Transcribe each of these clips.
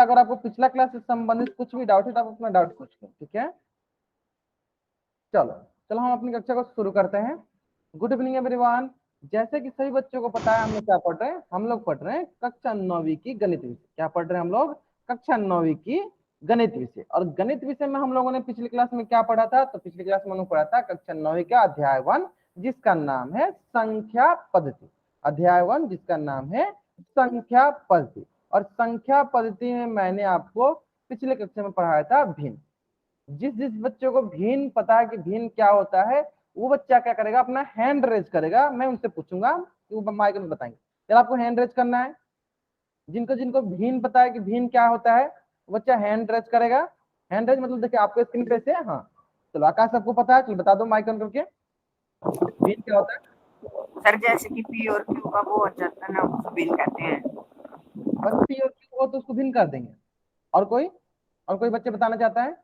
अगर आपको पिछला क्लास से संबंधित कुछ भी डाउट है तो आप अपना डाउट पूछ लो, ठीक है। चलो चलो हम अपनी कक्षा को शुरू करते हैं। Good evening everyone. जैसे कि सभी बच्चों को पता है हम लोग क्या पढ़ रहे हैं, हम लोग पढ़ रहे हैं कक्षा 9वीं की गणित विषय। क्या पढ़ रहे हैं हम लोग? कक्षा 9वीं की गणित विषय। और गणित विषय में हम लोगों ने पिछली क्लास में क्या पढ़ा था? तो पिछली क्लास में हम लोग पढ़ा था कक्षा 9वीं का अध्याय 1, जिसका नाम है संख्या पद्धति। अध्याय 1 जिसका नाम है संख्या पद्धति। और संख्या पद्धति में मैंने आपको पिछले कक्षा में पढ़ाया था भिन्न। जिस जिस बच्चों को भिन्न पता है कि भिन्न क्या होता है, वो बच्चा क्या करेगा? अपना हैंड रेज करेगा, मैं उनसे पूछूंगा कि वो माइक में बताएंगे। चलो आपको हैंड रेज करना है। जिनको जिनको भिन्न पता है कि भिन्न क्या होता है, वो बच्चा हैंड रेज करेगा। हैंड रेज मतलब देखिए आपके स्क्रीन पे से, हाँ चलो आकाश सबको पता है, चलो बता दो माइक ऑन करके भिन्न क्या होता है। सर जैसे कि पी और क्यू का वो हो जाता है ना, उसको भिन्न कहते हैं। बस पी और क्यू हो तो उसको भिन्न कर देंगे। और कोई बच्चे बताना चाहता है?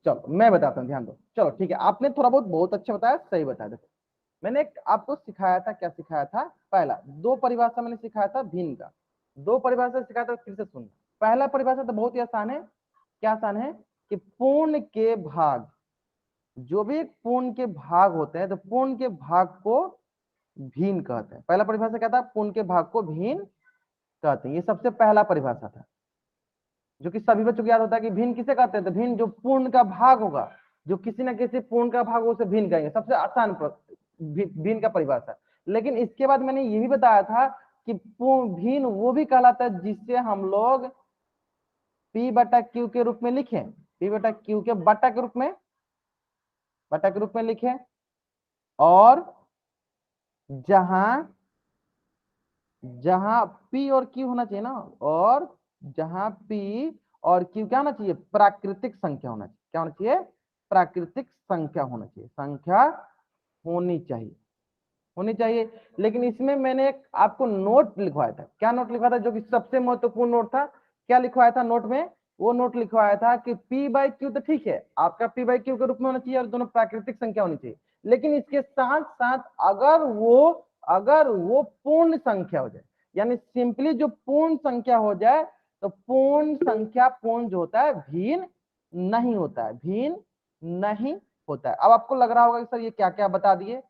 चलो मैं बताता हूँ, ध्यान दो। चलो ठीक है, आपने थोड़ा बहुत अच्छा बताया, सही बताया। देखो मैंने आपको सिखाया था, क्या सिखाया था? पहला दो परिभाषा मैंने सिखाया था भिन्न का। दो परिभाषा सिखाया था, फिर से सुनना। पहला परिभाषा तो बहुत ही आसान है। क्या आसान है? कि पूर्ण के भाग, जो भी पूर्ण के भाग होते हैं तो पूर्ण के भाग को भिन्न कहते हैं। पहला परिभाषा क्या था? पूर्ण के भाग को भिन्न कहते हैं। ये सबसे पहला परिभाषा था, जो कि सभी बच्चों को याद होता है कि भिन्न किसे कहते हैं? तो भिन्न जो पूर्ण का भाग होगा, जो किसी ना किसी पूर्ण का भाग उसे भिन्न कहेंगे। सबसे आसान भिन्न का परिभाषा। लेकिन इसके बाद मैंने ये भी बताया था कि भिन्न वो भी कहलाता है जिससे हम लोग पी बटा क्यू के रूप में लिखें। पी बटा क्यू के बटा के रूप में, बटा के रूप में लिखें। और जहां जहां पी और क्यू होना चाहिए ना, और जहां पी और क्यू क्या होना चाहिए? प्राकृतिक संख्या होना चाहिए। क्या होना चाहिए? प्राकृतिक संख्या होना चाहिए। संख्या होनी चाहिए, होनी चाहिए। लेकिन इसमें मैंने एक आपको नोट लिखवाया था। क्या नोट लिखवाया था? जो कि सबसे महत्वपूर्ण नोट था। क्या लिखवाया था नोट में? वो नोट लिखवाया था कि पी बाई क्यू तो ठीक है, आपका पी बाई क्यू के रूप में होना चाहिए और दोनों प्राकृतिक संख्या होनी चाहिए। लेकिन इसके साथ साथ अगर वो पूर्ण संख्या हो जाए, यानी सिंपली जो पूर्ण संख्या हो जाए, तो पूर्ण संख्या पूर्ण जो होता है भिन्न नहीं होता है, भिन्न नहीं होता है। अब आपको लग रहा होगा कि सर ये क्या क्या बता दिए।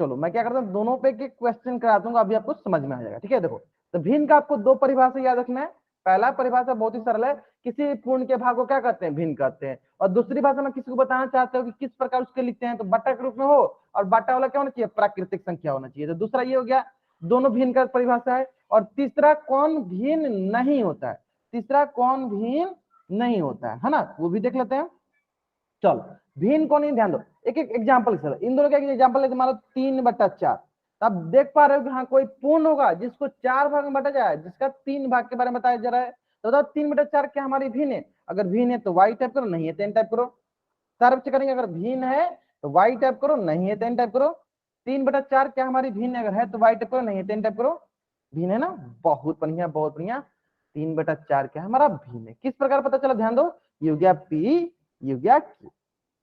चलो मैं क्या करता हूँ, दोनों पे के क्वेश्चन करा दूंगा, अभी आपको समझ में आ जाएगा। ठीक है, देखो तो भिन्न का आपको दो परिभाषा याद रखना है। पहला परिभाषा बहुत ही सरल है, किसी पूर्ण के भाग को क्या कहते हैं? भिन्न कहते हैं। और दूसरी भाषा में किसी को बताना चाहते हो कि किस प्रकार उसके लिखते हैं, तो बट्टा के रूप में हो, और बट्टा वाला क्या होना चाहिए? प्राकृतिक संख्या होना चाहिए। तो दूसरा ये हो गया, दोनों भिन्न का परिभाषा है। और तीसरा कौन भिन्न नहीं होता है, तीसरा कौन भिन्न नहीं होता है ना, वो भी देख लेते हैं। चलो भिन्न कौन है, ध्यान दो। एक एक एग्जाम्पल से, इन दोनों का एग्जाम्पल है। मान लो 3/4, अब देख पा रहे हो कि हाँ कोई पूर्ण होगा जिसको 4 भाग में बांटा जाए, जिसका 3 भाग के बारे में बताया जा रहा है। तो बताओ 3/4 क्या हमारी भिन्न है? अगर भिन्न है तो वाई टाइप करो, नहीं है तो एन टाइप करो। सारे बच्चे करेंगे। अगर भिन्न है तो वाई टाइप करो, नहीं है तो एन टाइप करो। 3/4 क्या हमारी भिन्न है? अगर है तो वाई टाइप करो, नहीं है तो एन टाइप करो। भिन्न है ना? बहुत बढ़िया, बहुत बढ़िया। 3/4 क्या हमारा भिन्न है। किस प्रकार पता चला? ध्यान दो। ये हो गया पी, ये हो गया क्यू।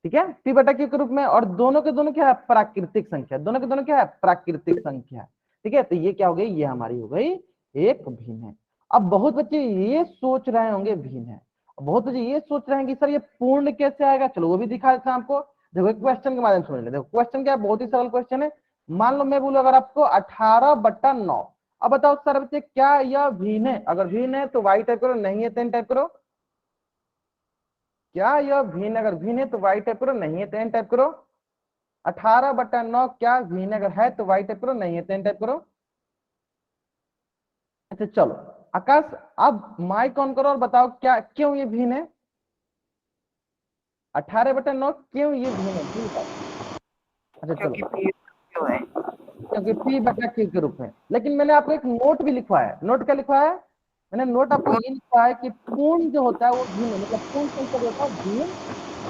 ठीक है, पी बटा क्यू के रूप में। और दोनों के दोनों क्या है? प्राकृतिक संख्या। दोनों के दोनों क्या है? प्राकृतिक संख्या। ठीक है, तो ये क्या हो गई? ये हमारी हो गई एक भिन्न है। अब बहुत बच्चे ये सोच रहे होंगे भिन्न है, बहुत बच्चे ये सोच रहे हैं कि सर ये पूर्ण कैसे आएगा। चलो वो भी दिखा देता हूं आपको। देखो क्वेश्चन के माध्यम से समझ ले। देखो क्वेश्चन क्या है, बहुत ही सरल क्वेश्चन है। मान लो मैं बोलूं अगर आपको 18/9, अब बताओ सर बच्चे क्या यह भिन्न है? अगर भिन्न है तो वाई टाइप करो, नहीं है तो एन टाइप करो। क्या यह भिन्न? अगर भिन्न है तो वाई टाइप करो, नहीं है तो एन टाइप करो। 18/9 क्या भिन्न? अगर है तो वाई टाइप करो, नहीं है तो एन टाइप करो। अच्छा चलो आकाश, अब माइक ऑन करो और बताओ क्या क्यों ये भिन्न है? 18/9 क्यों ये भिन्न है, ये बताओ। अच्छा क्योंकि चलो, पी क्यू है। क्योंकि पी बटा क्यू के रूप में। लेकिन मैंने आपको एक नोट भी लिखवाया है। नोट क्या लिखवाया है? मैंने नोट आपको ये लिखा है कि पूर्ण जो होता है वो भिन्न है, मतलब पूर्ण संख्या जो होता है भिन्न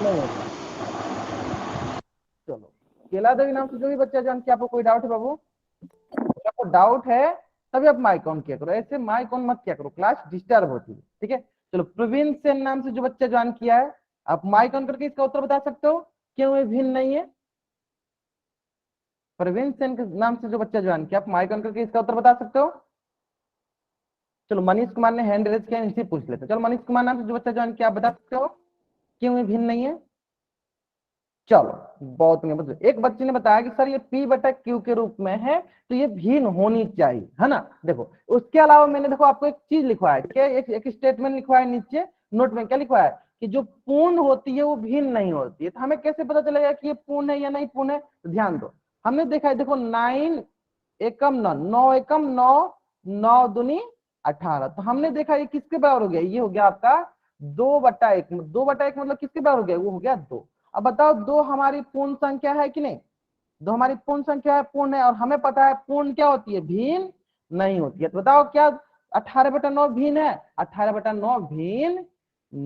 नहीं होता है। चलो केला देवी नाम से जो भी बच्चा जान के, आपको कोई डाउट है बाबू? अगर आपको डाउट है तभी आप माइक ऑन किया करो, ऐसे माइक ऑन मत किया करो, क्लास डिस्टर्ब होती है। ठीक है, चलो प्रवीण सेन नाम से जो बच्चा ज्वाइन किया है, आप माइक ऑन करके इसका उत्तर बता सकते हो क्यों ये भिन्न नहीं है? प्रवीण सेन के नाम से जो बच्चा ज्वाइन किया, आप माइक ऑन करके इसका उत्तर बता सकते हो। चलो मनीष कुमार ने हैंड रेज किया, इनसे पूछ लेते हैं। चलो मनीष कुमार नाम से जो बच्चा ज्वाइन किया, आप बता सकते हो क्यों ये भिन्न नहीं है? चलो बहुत एक बच्चे ने बताया कि सर ये P बटा Q के रूप में है तो ये भिन्न होनी चाहिए, है ना। देखो उसके अलावा मैंने देखो आपको एक चीज लिखवाया, क्या एक स्टेटमेंट लिखवाया नीचे नोट में, क्या लिखवाया कि जो पूर्ण होती है वो भिन्न नहीं होती है। तो हमें कैसे पता चलेगा कि ये पूर्ण है या नहीं पूर्ण है? तो ध्यान दो, हमने देखा है, देखो 9 एकम 9, 9 एकम 9, 9 दूनी 18। तो हमने देखा ये किसके बराबर हो गया? ये हो गया आपका 2/1। 2/1 मतलब किसके बराबर हो गया? वो हो गया 2। अब बताओ दो हमारी पूर्ण संख्या है कि नहीं? दो हमारी पूर्ण संख्या है, पूर्ण है, और हमें पता है पूर्ण क्या होती है? भिन्न नहीं होती है। तो बताओ क्या 18/9 भिन्न है? 18/9 भिन्न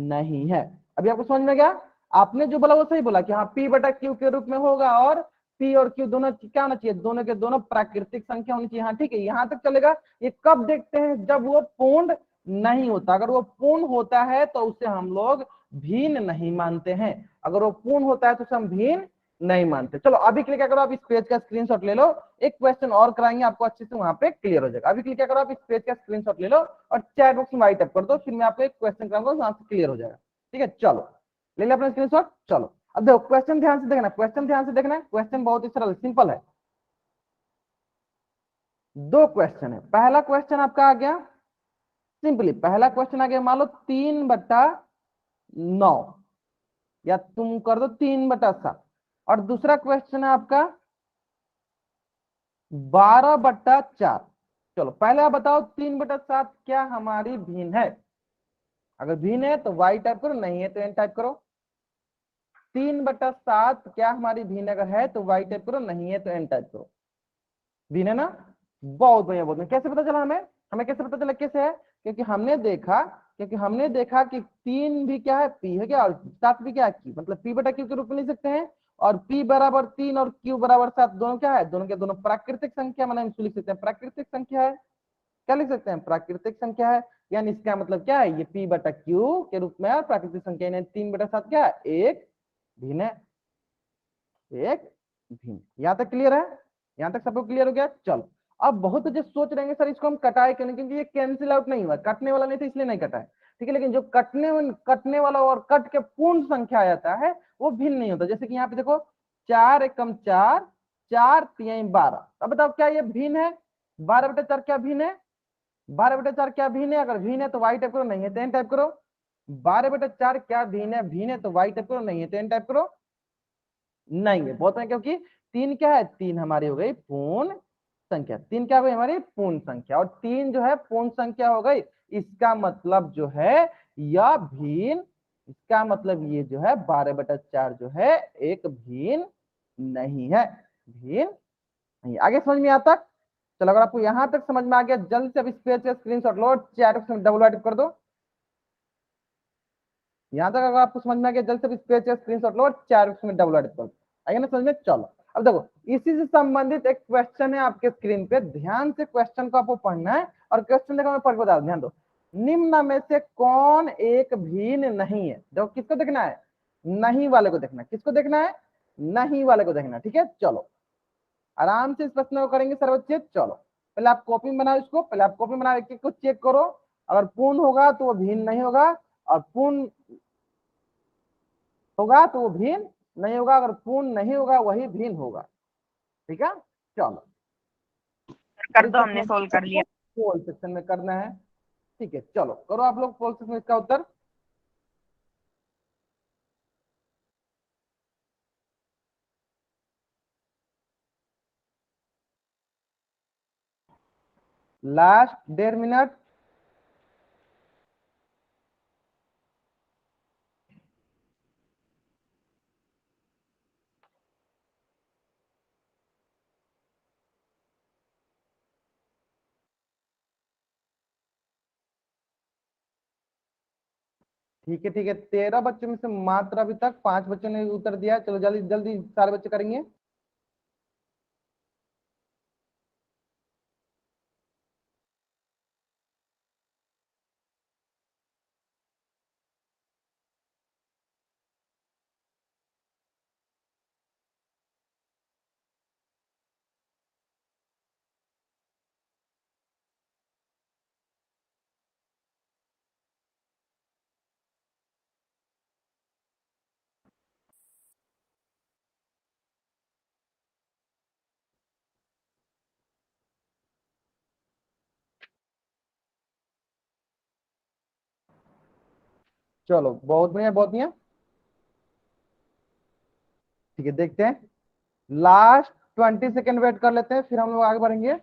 नहीं है। अभी आपको समझ में गया? आपने जो बोला वो सही बोला कि हाँ P/Q के रूप में होगा, और P और Q दोनों क्या होना चाहिए? दोनों के दोनों प्राकृतिक संख्या होनी चाहिए। हाँ ठीक है, यहां तक चलेगा। ये कब देखते हैं? जब वो पूर्ण नहीं होता। अगर वो पूर्ण होता है तो उसे हम लोग भिन्न नहीं मानते हैं। अगर वो पूर्ण होता है तो उसे हम भिन्न नहीं मानते। चलो अभी के लिए क्या करो, आप इस पेज का स्क्रीनशॉट ले लो, एक क्वेश्चन और कराएंगे आपको, अच्छे से वहां पे क्लियर हो जाएगा। अभी के लिए क्या करो, आप इस पेज का स्क्रीनशॉट ले लो और चैट बॉक्स में राइट अप कर दो, फिर मैं आपको एक क्वेश्चन कराऊंगा, वहां से क्लियर हो जाएगा। ठीक है, चलो ले लिया अपना स्क्रीनशॉट। चलो अब देखो क्वेश्चन ध्यान से देखना, क्वेश्चन ध्यान से देखना। क्वेश्चन बहुत ही सरल सिंपल है। दो क्वेश्चन है। पहला क्वेश्चन आपका आ गया सिंपली, पहला क्वेश्चन आ गया मान लो 3/9, या तुम कर दो 3/7। और दूसरा क्वेश्चन है आपका 12/4। चलो पहले आप बताओ 3/7 क्या हमारी भिन्न है? अगर भिन्न है तो y टाइप करो, नहीं है तो n टाइप करो। 3/7 क्या हमारी भिन्न अगर है तो y टाइप करो, नहीं है तो n टाइप करो। भिन्न है ना? बहुत बढ़िया, बहुत बढ़िया। कैसे पता चला हमें? हमें कैसे पता चला कैसे है? क्योंकि हमने देखा कि 3 भी क्या है? p है क्या, और 7 भी क्या है? q। मतलब P/Q के रूप में लिख सकते हैं। और P=3 और Q=7 दोनों क्या है? दोनों के दोनों प्राकृतिक संख्या, मतलब इसको लिख सकते हैं प्राकृतिक संख्या है। क्या लिख सकते हैं? प्राकृतिक संख्या है। यानी इसका मतलब क्या है? ये P/Q के रूप में है, प्राकृतिक संख्या। यानी 3/7 क्या है? एक भिन्न है, एक भिन्न। यहाँ तक क्लियर है? यहाँ तक सबको क्लियर हो गया? चलो अब बहुत जो सोच रहे हैं सर इसको हम कटाए क्यों नहीं, क्योंकि ये कैंसिल आउट नहीं हुआ, कटने वाला नहीं था इसलिए नहीं कटा है। ठीक है, लेकिन जो कटने वाला और कट के पूर्ण संख्या आ जाता है वो भिन्न नहीं होता। जैसे कि यहाँ पे देखो 4 एकम 4, 4 3 12। अब बताओ क्या ये भिन्न है? 12/4 क्या भिन्न है? 12/4 क्या भिन्न है? अगर भिन्न है तो वाई टाइप करो, नहीं है तो एन टाइप करो। 12/4 क्या भिन्न है? भिन्न है तो वाई टाइप करो, नहीं है तो एन टाइप करो। नहीं है, बहुत है, क्योंकि 3 क्या है? 3 हमारी हो गई पूर्ण संख्या। 3 क्या हो गई? हमारी पूर्ण संख्या। और 3 जो है पूर्ण संख्या हो गई, इसका मतलब जो है यह भिन्न, इसका मतलब ये जो है 12/4 जो है एक भिन्न नहीं है, भिन्न नहीं। आगे समझ में आता? चलो अगर आपको यहां तक समझ में आ गया, जल्द से अब इस पेज का स्क्रीनशॉट लो, चैट में डबल टाइप कर दो। यहां तक अगर आपको समझ में आ गया, जल्द से इस पेज का स्क्रीनशॉट लो, चैट में डबल टाइप कर दो। आइए ना समझ में? चलो अब देखो इसी से संबंधित एक क्वेश्चन है आपके स्क्रीन पे, ध्यान से क्वेश्चन को आपको पढ़ना है। और क्वेश्चन देखो मैं पढ़ के बता दूं, ध्यान दो। निम्न में से कौन एक भिन्न नहीं है? देखो किसको देखना है? नहीं वाले को देखना है। किसको देखना है? नहीं वाले को देखना है। ठीक है, चलो आराम से इस प्रश्न को करेंगे सर्वोच्च। चलो पहले आप कॉपी में बनाओ इसको, पहले आप कॉपी बना एक को चेक करो। अगर पूर्ण होगा तो वो भिन्न नहीं होगा, और पूर्ण होगा तो वो भिन्न नहीं होगा, अगर पूर्ण नहीं होगा वही भिन्न होगा। ठीक है, चलो कर इस दो, हमने प्रश्न सोल्व कर लिया। पोल सेक्शन में करना है। ठीक है, चलो करो आप लोग पोल सेक्शन में इसका उत्तर। Last 1.5 minute. ठीक है ठीक है, 13 बच्चों में से मात्र अभी तक 5 बच्चों ने उत्तर दिया है। चलो जल्दी जल्दी सारे बच्चे करेंगे। चलो बहुत बढ़िया बहुत बढ़िया। ठीक है, देखते हैं, लास्ट 20 सेकेंड वेट कर लेते हैं, फिर हम लोग आगे बढ़ेंगे।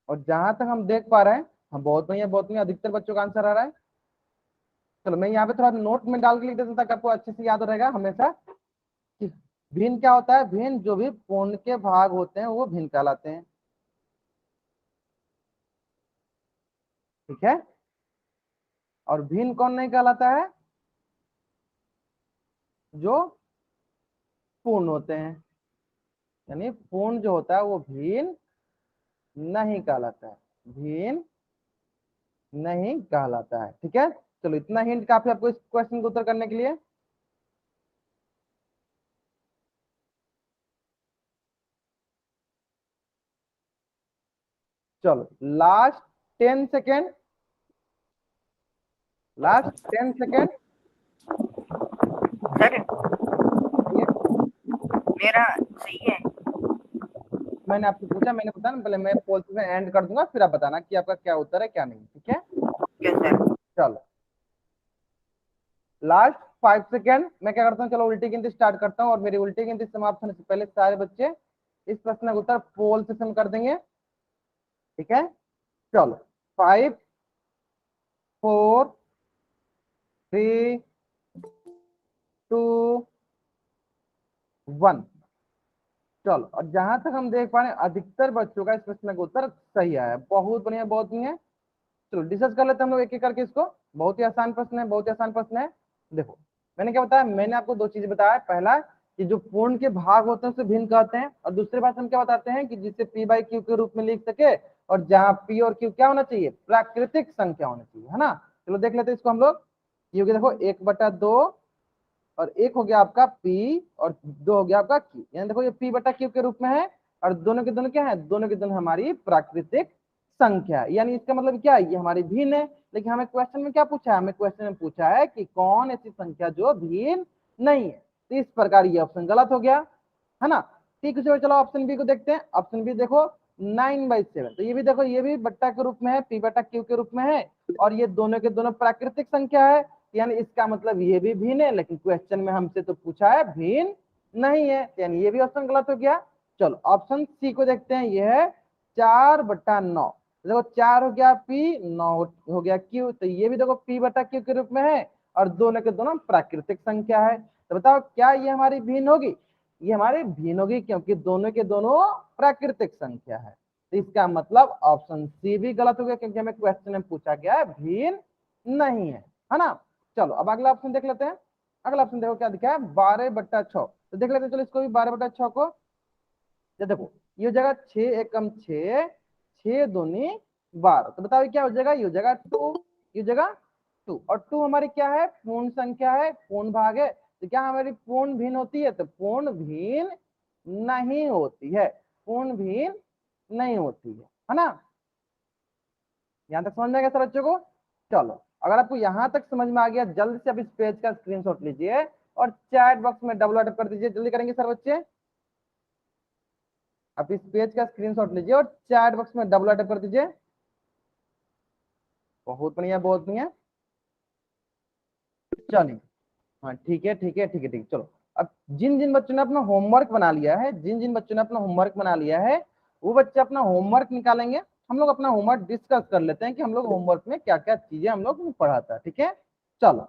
और जहां तक हम देख पा रहे हैं, हम बहुत बढ़िया बहुत बढ़िया, अधिकतर बच्चों का आंसर आ रहा है। चलो मैं यहाँ पे थोड़ा नोट में डाल के लिख देता हूं ताकि आपको अच्छे से याद रहेगा हमेशा कि भिन्न क्या होता है। भिन्न जो भी पूर्ण के भाग होते हैं वो भिन्न कहलाते हैं। ठीक है, और भिन्न कौन नहीं कहलाता है? जो पूर्ण होते हैं, यानी पूर्ण जो होता है वो भिन्न नहीं कहलाता है, भिन्न नहीं कहलाता है। ठीक है, चलो इतना हिंट काफी आपको इस क्वेश्चन को उत्तर करने के लिए। चलो last 10 second, last 10 second. Sir ये मेरा सही है। मैंने आपसे पूछा, मैंने बताया ना, पहले मैं पोल में एंड कर दूंगा, फिर आप बताना कि आपका क्या उत्तर है क्या नहीं। ठीक है, यस सर। चलो लास्ट 5 सेकेंड। मैं क्या करता हूँ, चलो उल्टी गिनती स्टार्ट करता हूँ, और मेरी उल्टी गिनती समाप्त होने से पहले सारे बच्चे इस प्रश्न का उत्तर पोल सेशन कर देंगे। ठीक है, चलो 5 4 3 2 1। चलो, और जहां तक हम देख पा रहे हैं अधिकतर बच्चों का इस प्रश्न का उत्तर सही आया है। बहुत बढ़िया बहुत बढ़िया। चलो डिस्कस कर लेते हैं हम लोग एक एक करके इसको। बहुत ही आसान प्रश्न है, बहुत ही आसान प्रश्न है। देखो मैंने क्या बताया, मैंने आपको दो चीजें बताया। पहला कि जो पूर्ण के भाग होते हैं उसे भिन्न कहते हैं, और दूसरी बात हम क्या बताते हैं कि जिसे पी बाई क्यू के रूप में लिख सके, और जहां पी और क्यू क्या होना चाहिए, प्राकृतिक संख्या होना चाहिए, है ना। चलो देख लेते हैं इसको हम लोग। ये हो गया देखो 1/2, और एक हो गया आपका पी, और दो हो गया आपका क्यू। यानी देखो ये पी बटा क्यू के रूप में है, और दोनों के दोनों क्या है, दोनों के दोनों हमारी प्राकृतिक संख्या है। यानी इसका मतलब क्या है, ये हमारी भिन्न है। लेकिन हमें क्वेश्चन में क्या पूछा है, हमें क्वेश्चन में पूछा है कि कौन ऐसी संख्या जो भिन्न नहीं है। तो इस प्रकार ये ऑप्शन गलत हो गया, है ना। ठीक है, चलो ऑप्शन बी को देखते हैं। ऑप्शन बी देखो 9/7, तो ये भी देखो, ये भी बट्टा के रूप में है, पी बटा क्यू के रूप में है, और ये दोनों के दोनों प्राकृतिक संख्या है। यानी इसका मतलब ये भी भिन्न है, लेकिन क्वेश्चन में हमसे तो पूछा है भिन्न नहीं है, यानी ये भी ऑप्शन गलत हो गया। चलो ऑप्शन सी को देखते हैं, ये है 4/9। देखो 4 हो गया पी, 9 हो गया क्यू, तो ये भी देखो पी बटा क्यू के रूप में है, और दोनों के दोनों प्राकृतिक संख्या है। तो बताओ क्या ये हमारी भिन्न होगी? ये हमारी भिन्न होगी, क्योंकि दोनों के दोनों प्राकृतिक संख्या है। तो इसका मतलब ऑप्शन सी भी गलत हो गया, क्योंकि हमें क्वेश्चन में पूछा गया है भिन्न नहीं है ना। चलो अब अगला ऑप्शन देख लेते हैं। अगला ऑप्शन देखो क्या दिखा है, 12/6। तो देख लेते हैं, चलो इसको भी 12/6 को। ये देखो ये हो जाएगा 6 × 6, 6 दूनी 12। तो बताओ क्या हो जाएगा, ये हो जाएगा 2, ये हो जाएगा 2। और 2 हमारी क्या है, पूर्ण संख्या है, पूर्ण भाग है। तो क्या हमारी पूर्ण भिन्न होती है? तो पूर्ण भिन्न नहीं होती है, पूर्ण भिन्न नहीं होती है ना। यहाँ तक समझ में आ गया सर बच्चों को? चलो अगर आपको यहाँ तक समझ में आ गया, जल्दी से आप इस पेज का स्क्रीनशॉट लीजिए और चैट बॉक्स में डबल अटैप कर दीजिए। जल्दी करेंगे सर बच्चे, आप इस पेज का स्क्रीनशॉट लीजिए और चैट बॉक्स में डबल अटैप कर दीजिए। बहुत बढ़िया बहुत बढ़िया। चलिए, हाँ ठीक है ठीक है ठीक है ठीक है। चलो अब जिन जिन बच्चों ने अपना होमवर्क बना लिया है, जिन जिन बच्चों ने अपना होमवर्क बना लिया है, वो बच्चे अपना होमवर्क निकालेंगे। हम लोग अपना होमवर्क डिस्कस कर लेते हैं कि हम लोग होमवर्क में क्या क्या चीजें हम लोग पढ़ाता है। ठीक है, चलो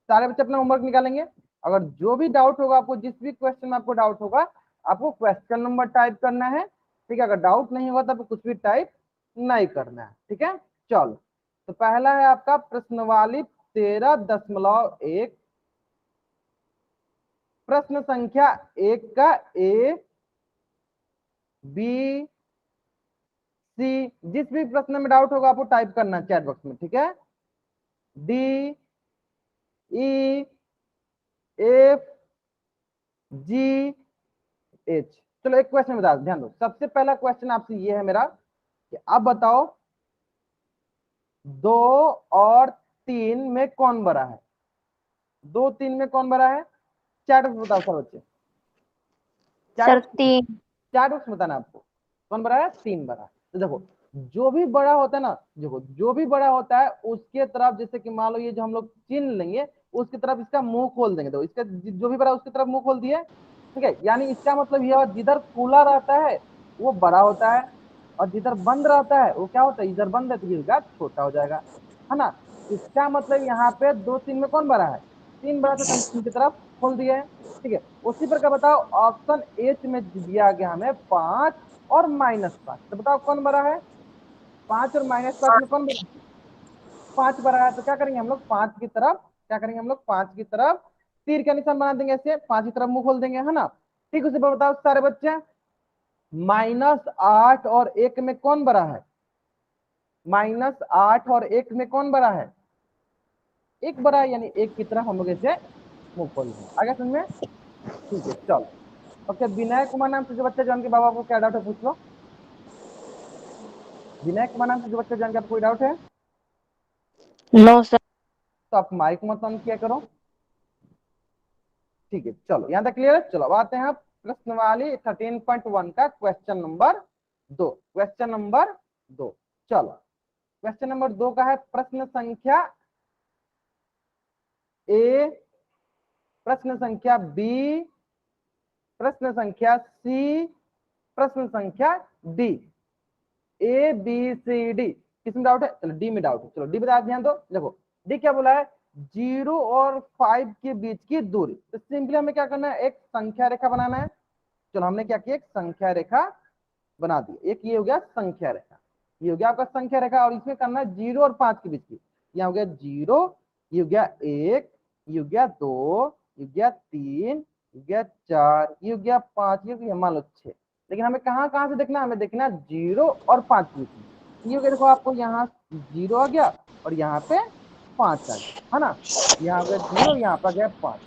सारे बच्चे अपना होमवर्क निकालेंगे। अगर जो भी डाउट होगा आपको, जिस भी क्वेश्चन में आपको डाउट होगा, आपको क्वेश्चन नंबर टाइप करना है। ठीक है, अगर डाउट नहीं होगा तो आपको कुछ भी टाइप नहीं करना है। ठीक है, चलो तो पहला है आपका प्रश्नवाली 13.1, प्रश्न संख्या 1 का ए बी सी। जिस भी प्रश्न में डाउट होगा आपको टाइप करना है चैट बॉक्स में। ठीक है, D E F G H. चलो एक क्वेश्चन बता, ध्यान दो। सबसे पहला क्वेश्चन आपसे ये है मेरा कि आप बताओ 2 और 3 में कौन बड़ा है? 2 3 में कौन बड़ा है? चैट बॉक्स बताओ सब बच्चे। चार सर 3। चार बॉक्स बताना आपको, कौन बड़ा है, 3 बड़ा है। तो देखो जो भी बड़ा होता है ना, देखो जो भी बड़ा होता है उसके तरफ, जैसे कि मान लो ये जो हम लोग चिन्ह लेंगे उसकी तरफ इसका मुंह खोल देंगे। देखो इसका जो भी बड़ा है उसकी तरफ मुंह खोल दिए, ठीक है। यानी इसका मतलब यह जिधर खुला रहता है वो बड़ा होता है, और जिधर बंद रहता है वो क्या होता है, इधर बंद है तो ये क्या छोटा हो जाएगा, है ना। इसका मतलब यहाँ पे 2 3 में कौन बड़ा है, 3 बड़ा, तो हम 3 की तरफ खोल दिए, ठीक है। उसी प्रकार बताओ ऑप्शन एच में दिया गया हमें 5 और -5, तो बताओ कौन बड़ा है, 5 और -5 में कौन बड़ा है, 5 बड़ा है। तो क्या करेंगे हम लोग 5 की तरफ, क्या करेंगे हम लोग 5 की तरफ तीर का निशान बना देंगे, ऐसे 5 की तरफ मुंह खोल देंगे, है ना। ठीक, उसी पर बताओ सारे बच्चे, -8 और 1 में कौन बड़ा है, -8 और 1 में कौन बड़ा है, एक बड़ा है, यानी एक की तरफ हम लोग ऐसे मुंह खोल देंगे। आगे समझ में, ठीक है चलो। ओके, विनय कुमार नाम से जो बच्चा जान के बाबा को क्या डाउट है पूछ लो। विनय कुमार नाम से जो बच्चा जान के आपको कोई डाउट है नो सर। तो आप माइक मत ऑन किया करो, ठीक है। चलो यहाँ तक क्लियर है। चलो अब आते हैं प्रश्न वाली 13.1 का क्वेश्चन नंबर 2। क्वेश्चन नंबर 2, चलो क्वेश्चन नंबर 2 का है प्रश्न संख्या ए, प्रश्न संख्या बी, प्रश्न संख्या सी, प्रश्न संख्या D. A B C D किसमें डाउट है, चलो डी में डाउट है। चलो डी बता ध्यान दो, देखो डी क्या बोला है, 0 और 5 के बीच की दूरी। तो सिंपली हमें क्या करना है, एक संख्या रेखा बनाना है। चलो हमने क्या किया, एक संख्या रेखा बना दी। एक ये हो गया संख्या रेखा, ये हो गया आपका संख्या रेखा, और इसमें करना है 0 और 5 के बीच की। यहाँ हो गया 0, ये हो गया 1, ये हो गया 2, ये हो गया 3, ये हो गया 4, ये हो गया 5, ये हो गया मान लो 6। लेकिन हमें कहाँ कहाँ से देखना है, हमें देखना है 0 और 5 के बीच में। ये हो गया, देखो आपको यहाँ 0 आ गया और यहाँ पे 5 आ गया, है ना। यहाँ हो गया 0, यहाँ पे आ गया 5।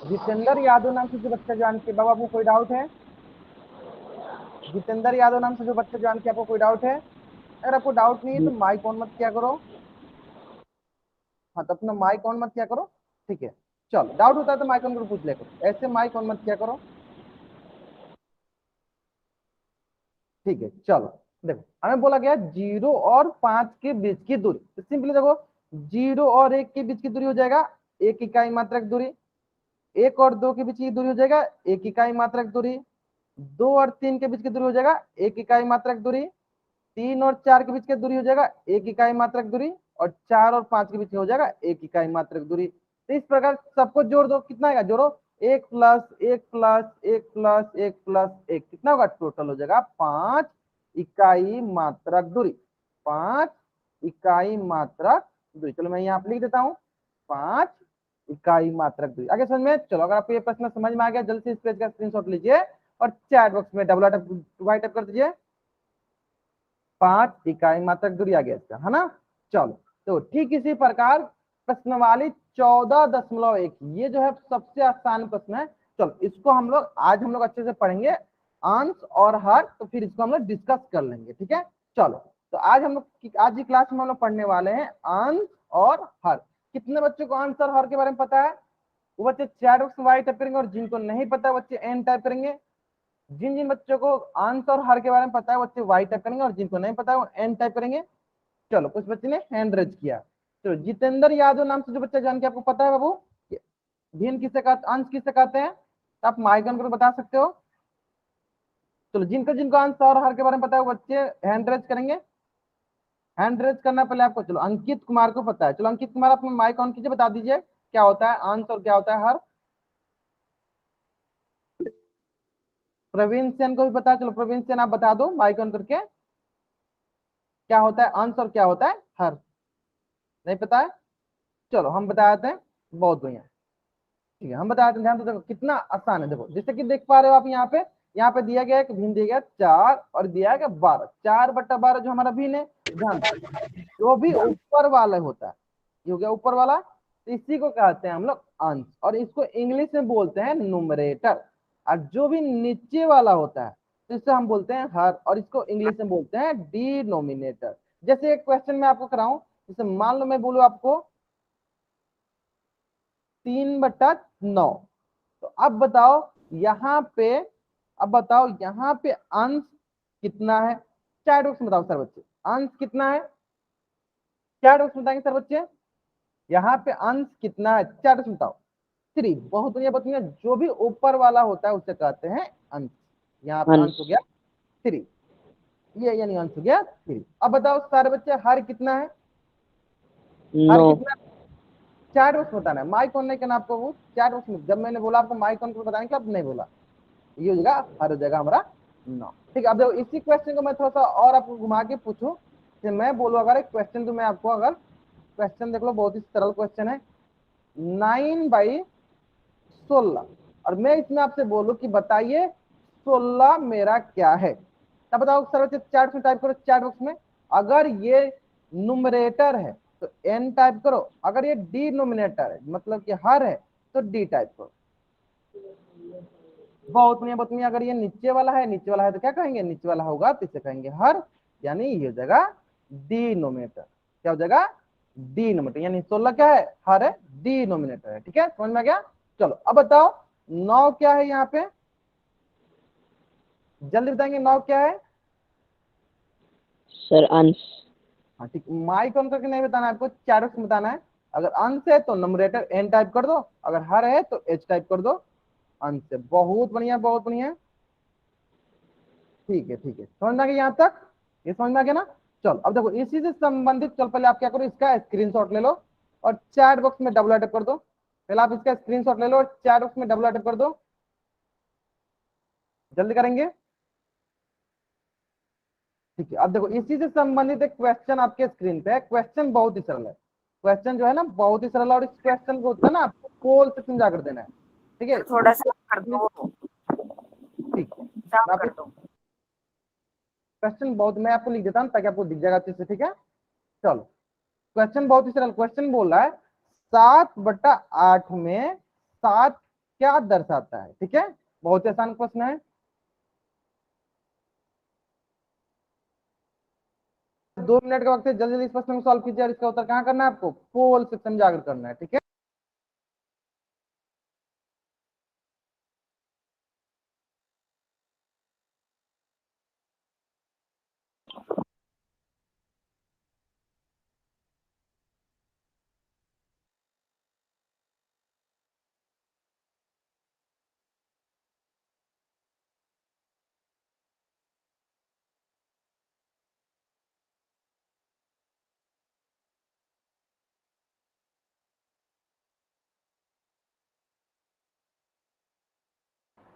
जितेंद्र यादव नाम से जो बच्चा जान के बाबा आपको कोई डाउट है, जितेंद्र यादव नाम से जो बच्चा जान के आपको कोई डाउट है, अगर आपको डाउट नहीं है तो माइक ऑन मत किया करो, हाँ तो अपना माइक ऑन मत किया करो, ठीक है। चलो डाउट होता है तो माइक ऑन करो, पूछ लिया करो, ऐसे माइक ऑन मत किया करो, ठीक है। चलो देखो हमें बोला गया 0 और 5 के बीच की दूरी, तो सिंपली देखो 0 और 1 के बीच की दूरी हो जाएगा 1 इकाई मात्रक दूरी, 1 और 2 के बीच की दूरी हो जाएगा 1 इकाई मात्रक दूरी, 2 और 3 के बीच की दूरी हो जाएगा 1 इकाई मात्रक दूरी, 3 और 4 के बीच की दूरी हो जाएगा 1 इकाई मात्रक दूरी, और 4 और 5 के बीच में हो जाएगा 1 इकाई मात्रक दूरी। तो इस प्रकार सबको जोड़ दो, कितना आएगा, जोड़ो 1 प्लस 1 प्लस 1 प्लस 1 प्लस 1, कितना होगा, टोटल हो जाएगा 5 इकाई मात्रक दूरी, 5 इकाई मात्रक दूरी। चलो मैं यहाँ पे लिख देता हूँ 5 इकाई मात्रक दूरी। आगे समझ में, चलो अगर आपको ये प्रश्न समझ में आ गया जल्दी से इस पेज का स्क्रीनशॉट लीजिए और चैट बॉक्स में डबल टाइप कर दीजिए, 5 इकाई मात्रक दूरी आ गया इसका, है ना। चलो तो ठीक इसी प्रकार प्रश्नवाली 14.1, ये जो है सबसे आसान प्रश्न है। चलो इसको हम लोग आज हम लोग अच्छे से पढ़ेंगे, अंश और हर, तो फिर इसको हम लोग डिस्कस कर लेंगे, ठीक है। चलो तो आज हम लोग आज की क्लास में हम लोग पढ़ने वाले हैं अंश और हर। कितने बच्चों को अंश और हर के बारे में पता है, वो बच्चे चैट बॉक्स में वाई टाइप करेंगे, और जिनको नहीं पता बच्चे एन टाइप करेंगे। जिन जिन बच्चों को अंश और हर के बारे में पता है बच्चे वाई टाइप करेंगे, और जिनको नहीं पता है वो एन टाइप करेंगे। चलो कुछ बच्चे ने हैंड रेज किया। चलो जितेंद्र यादव नाम से जो बच्चा जान के आपको पता है बाबू भिन्न किसे कहते, अंश किसे कहते हैं, तो आप माइक ऑन करके बता सकते हो। चलो जिनको जिनको अंश और हर के बारे में पता है वो बच्चे हैंड रेज करेंगे। हैंड रेज करना पहले आपको, चलो अंकित कुमार को पता है, चलो अंकित कुमार अपना माइक ऑन कीजिए, बता दीजिए क्या होता है अंश और क्या होता है हर। प्रवीण सेन को भी पता है, चलो प्रवीण सेन आप बता दो माइक ऑन करके क्या होता है अंश और क्या होता है हर। नहीं पता है, चलो हम बता देते हैं, बहुत बढ़िया, ठीक है हम बता देते हैं। ध्यान तो देखो कितना आसान है, देखो जैसे कि देख पा रहे हो आप यहाँ पे दिया गया है कि भिन्न दिया गया 4 और दिया गया 12, 4/12 जो हमारा भिन्न है। ध्यान जो भी ऊपर वाला होता है, ये हो गया ऊपर वाला, तो इसी को कहते हैं हम लोग अंश, और इसको इंग्लिश में बोलते हैं न्यूमरेटर। और जो भी नीचे वाला होता है तो इससे हम बोलते हैं हर, और इसको इंग्लिश में बोलते हैं डिनोमिनेटर। जैसे एक क्वेश्चन मैं आपको कराऊं, जैसे मान लो मैं बोलूं आपको 3/9, तो अब बताओ यहाँ पे अब बताओ यहाँ पे अंश कितना है, चैट बॉक्स में बताओ सर बच्चे, अंश कितना है, चैट बॉक्स में बताएंगे सर बच्चे, यहाँ पे अंश कितना है, चैट बॉक्स में बताओ। 3, बहुत बढ़िया बहुत बढ़िया, जो भी ऊपर वाला होता है उसे कहते हैं अंश। यहाँ पे अंश हो गया 3, ये यानी अंश हो गया 3। अब बताओ सारे बच्चे हर कितना है, हर नो कितना, चैट बॉक्स बताना है, माइक ऑन नहीं करना आपको, वो चैट बॉक्स में जब मैंने बोला आपको माइक ऑन करके बताएंगे, अब नहीं बोला, ये हो जाएगा हर जगह हमारा 9। ठीक है, अब देखो इसी क्वेश्चन को मैं थोड़ा सा और आपको घुमा के पूछूं कि मैं बोलूं अगर एक क्वेश्चन, तो मैं आपको अगर क्वेश्चन देख लो, बहुत ही सरल क्वेश्चन है, 9/16, और मैं इसमें आपसे बोलूं कि बताइए 16 मेरा क्या है, तब बताओ सर बच्चे चैट में टाइप करो, चैट बॉक्स में, अगर ये नुमरेटर है तो n टाइप करो, अगर ये डिनोमिनेटर है मतलब कि हर है तो d टाइप करो। बहुत बढ़िया बहुत बढ़िया, अगर ये नीचे वाला है, नीचे वाला है तो क्या कहेंगे, नीचे वाला होगा तो इसे कहेंगे हर, यानी ये हो जाएगा डिनोमिनेटर, क्या हो जाएगा डिनोमिनेटर, यानी 16 क्या है, हर है, डिनोमिनेटर है। ठीक है, समझ में आ गया। चलो अब बताओ 9 क्या है, यहाँ पे जल्दी बताएंगे 9 क्या है। सर अंश। हाँ ठीक, माइक ऑन करके नहीं बताना आपको, चैट बॉक्स में बताना है। अगर अंश है तो नंबरेटर n टाइप कर दो, अगर हर है तो h टाइप कर दो, अंश है। बहुत बढ़िया बहुत बढ़िया, ठीक है ठीक है, समझ में आ गया यहाँ तक, ये समझ में आ गया ना। चलो अब देखो इसी से संबंधित, चल पहले आप क्या करो, इसका स्क्रीनशॉट ले लो और चैट बॉक्स में डबल अटैक कर दो। पहले आप इसका स्क्रीनशॉट ले लो और चैट बॉक्स में डबल अटैक कर दो, जल्दी करेंगे। ठीक है, अब देखो इसी से संबंधित एक क्वेश्चन आपके स्क्रीन पे है, क्वेश्चन बहुत ही सरल है, क्वेश्चन जो है ना बहुत ही सरल है, और इस क्वेश्चन को होता है ना आपको पोल से समझा कर देना है। ठीक है, थोड़ा सा कर दो, ठीक है, साफ मैं आपको कर दो। क्वेश्चन बहुत, मैं आपको लिख देता हूँ ताकि आपको दिख जाएगा अच्छे से। ठीक है, चलो क्वेश्चन बहुत ही सरल क्वेश्चन बोल रहा है, 7/8 में 7 क्या दर्शाता है। ठीक है, बहुत ही आसान प्रश्न है, 2 मिनट का वक्त है, जल्दी जल्दी इस प्रश्न को सॉल्व कीजिए और इसका उत्तर कहाँ करना है आपको, पोल सेक्शन जाकर करना है। ठीक है,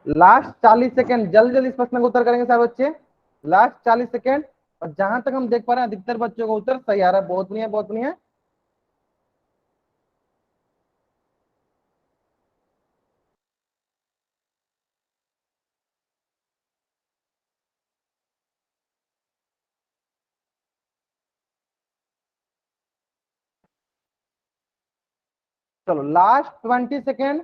लास्ट 40 सेकंड, जल्दी जल्दी इस प्रश्न का उत्तर करेंगे सारे बच्चे, लास्ट 40 सेकंड। और जहां तक हम देख पा रहे हैं अधिकतर बच्चों का उत्तर सही आ रहा है, बहुत बढ़िया बहुत बढ़िया। चलो लास्ट 20 सेकेंड,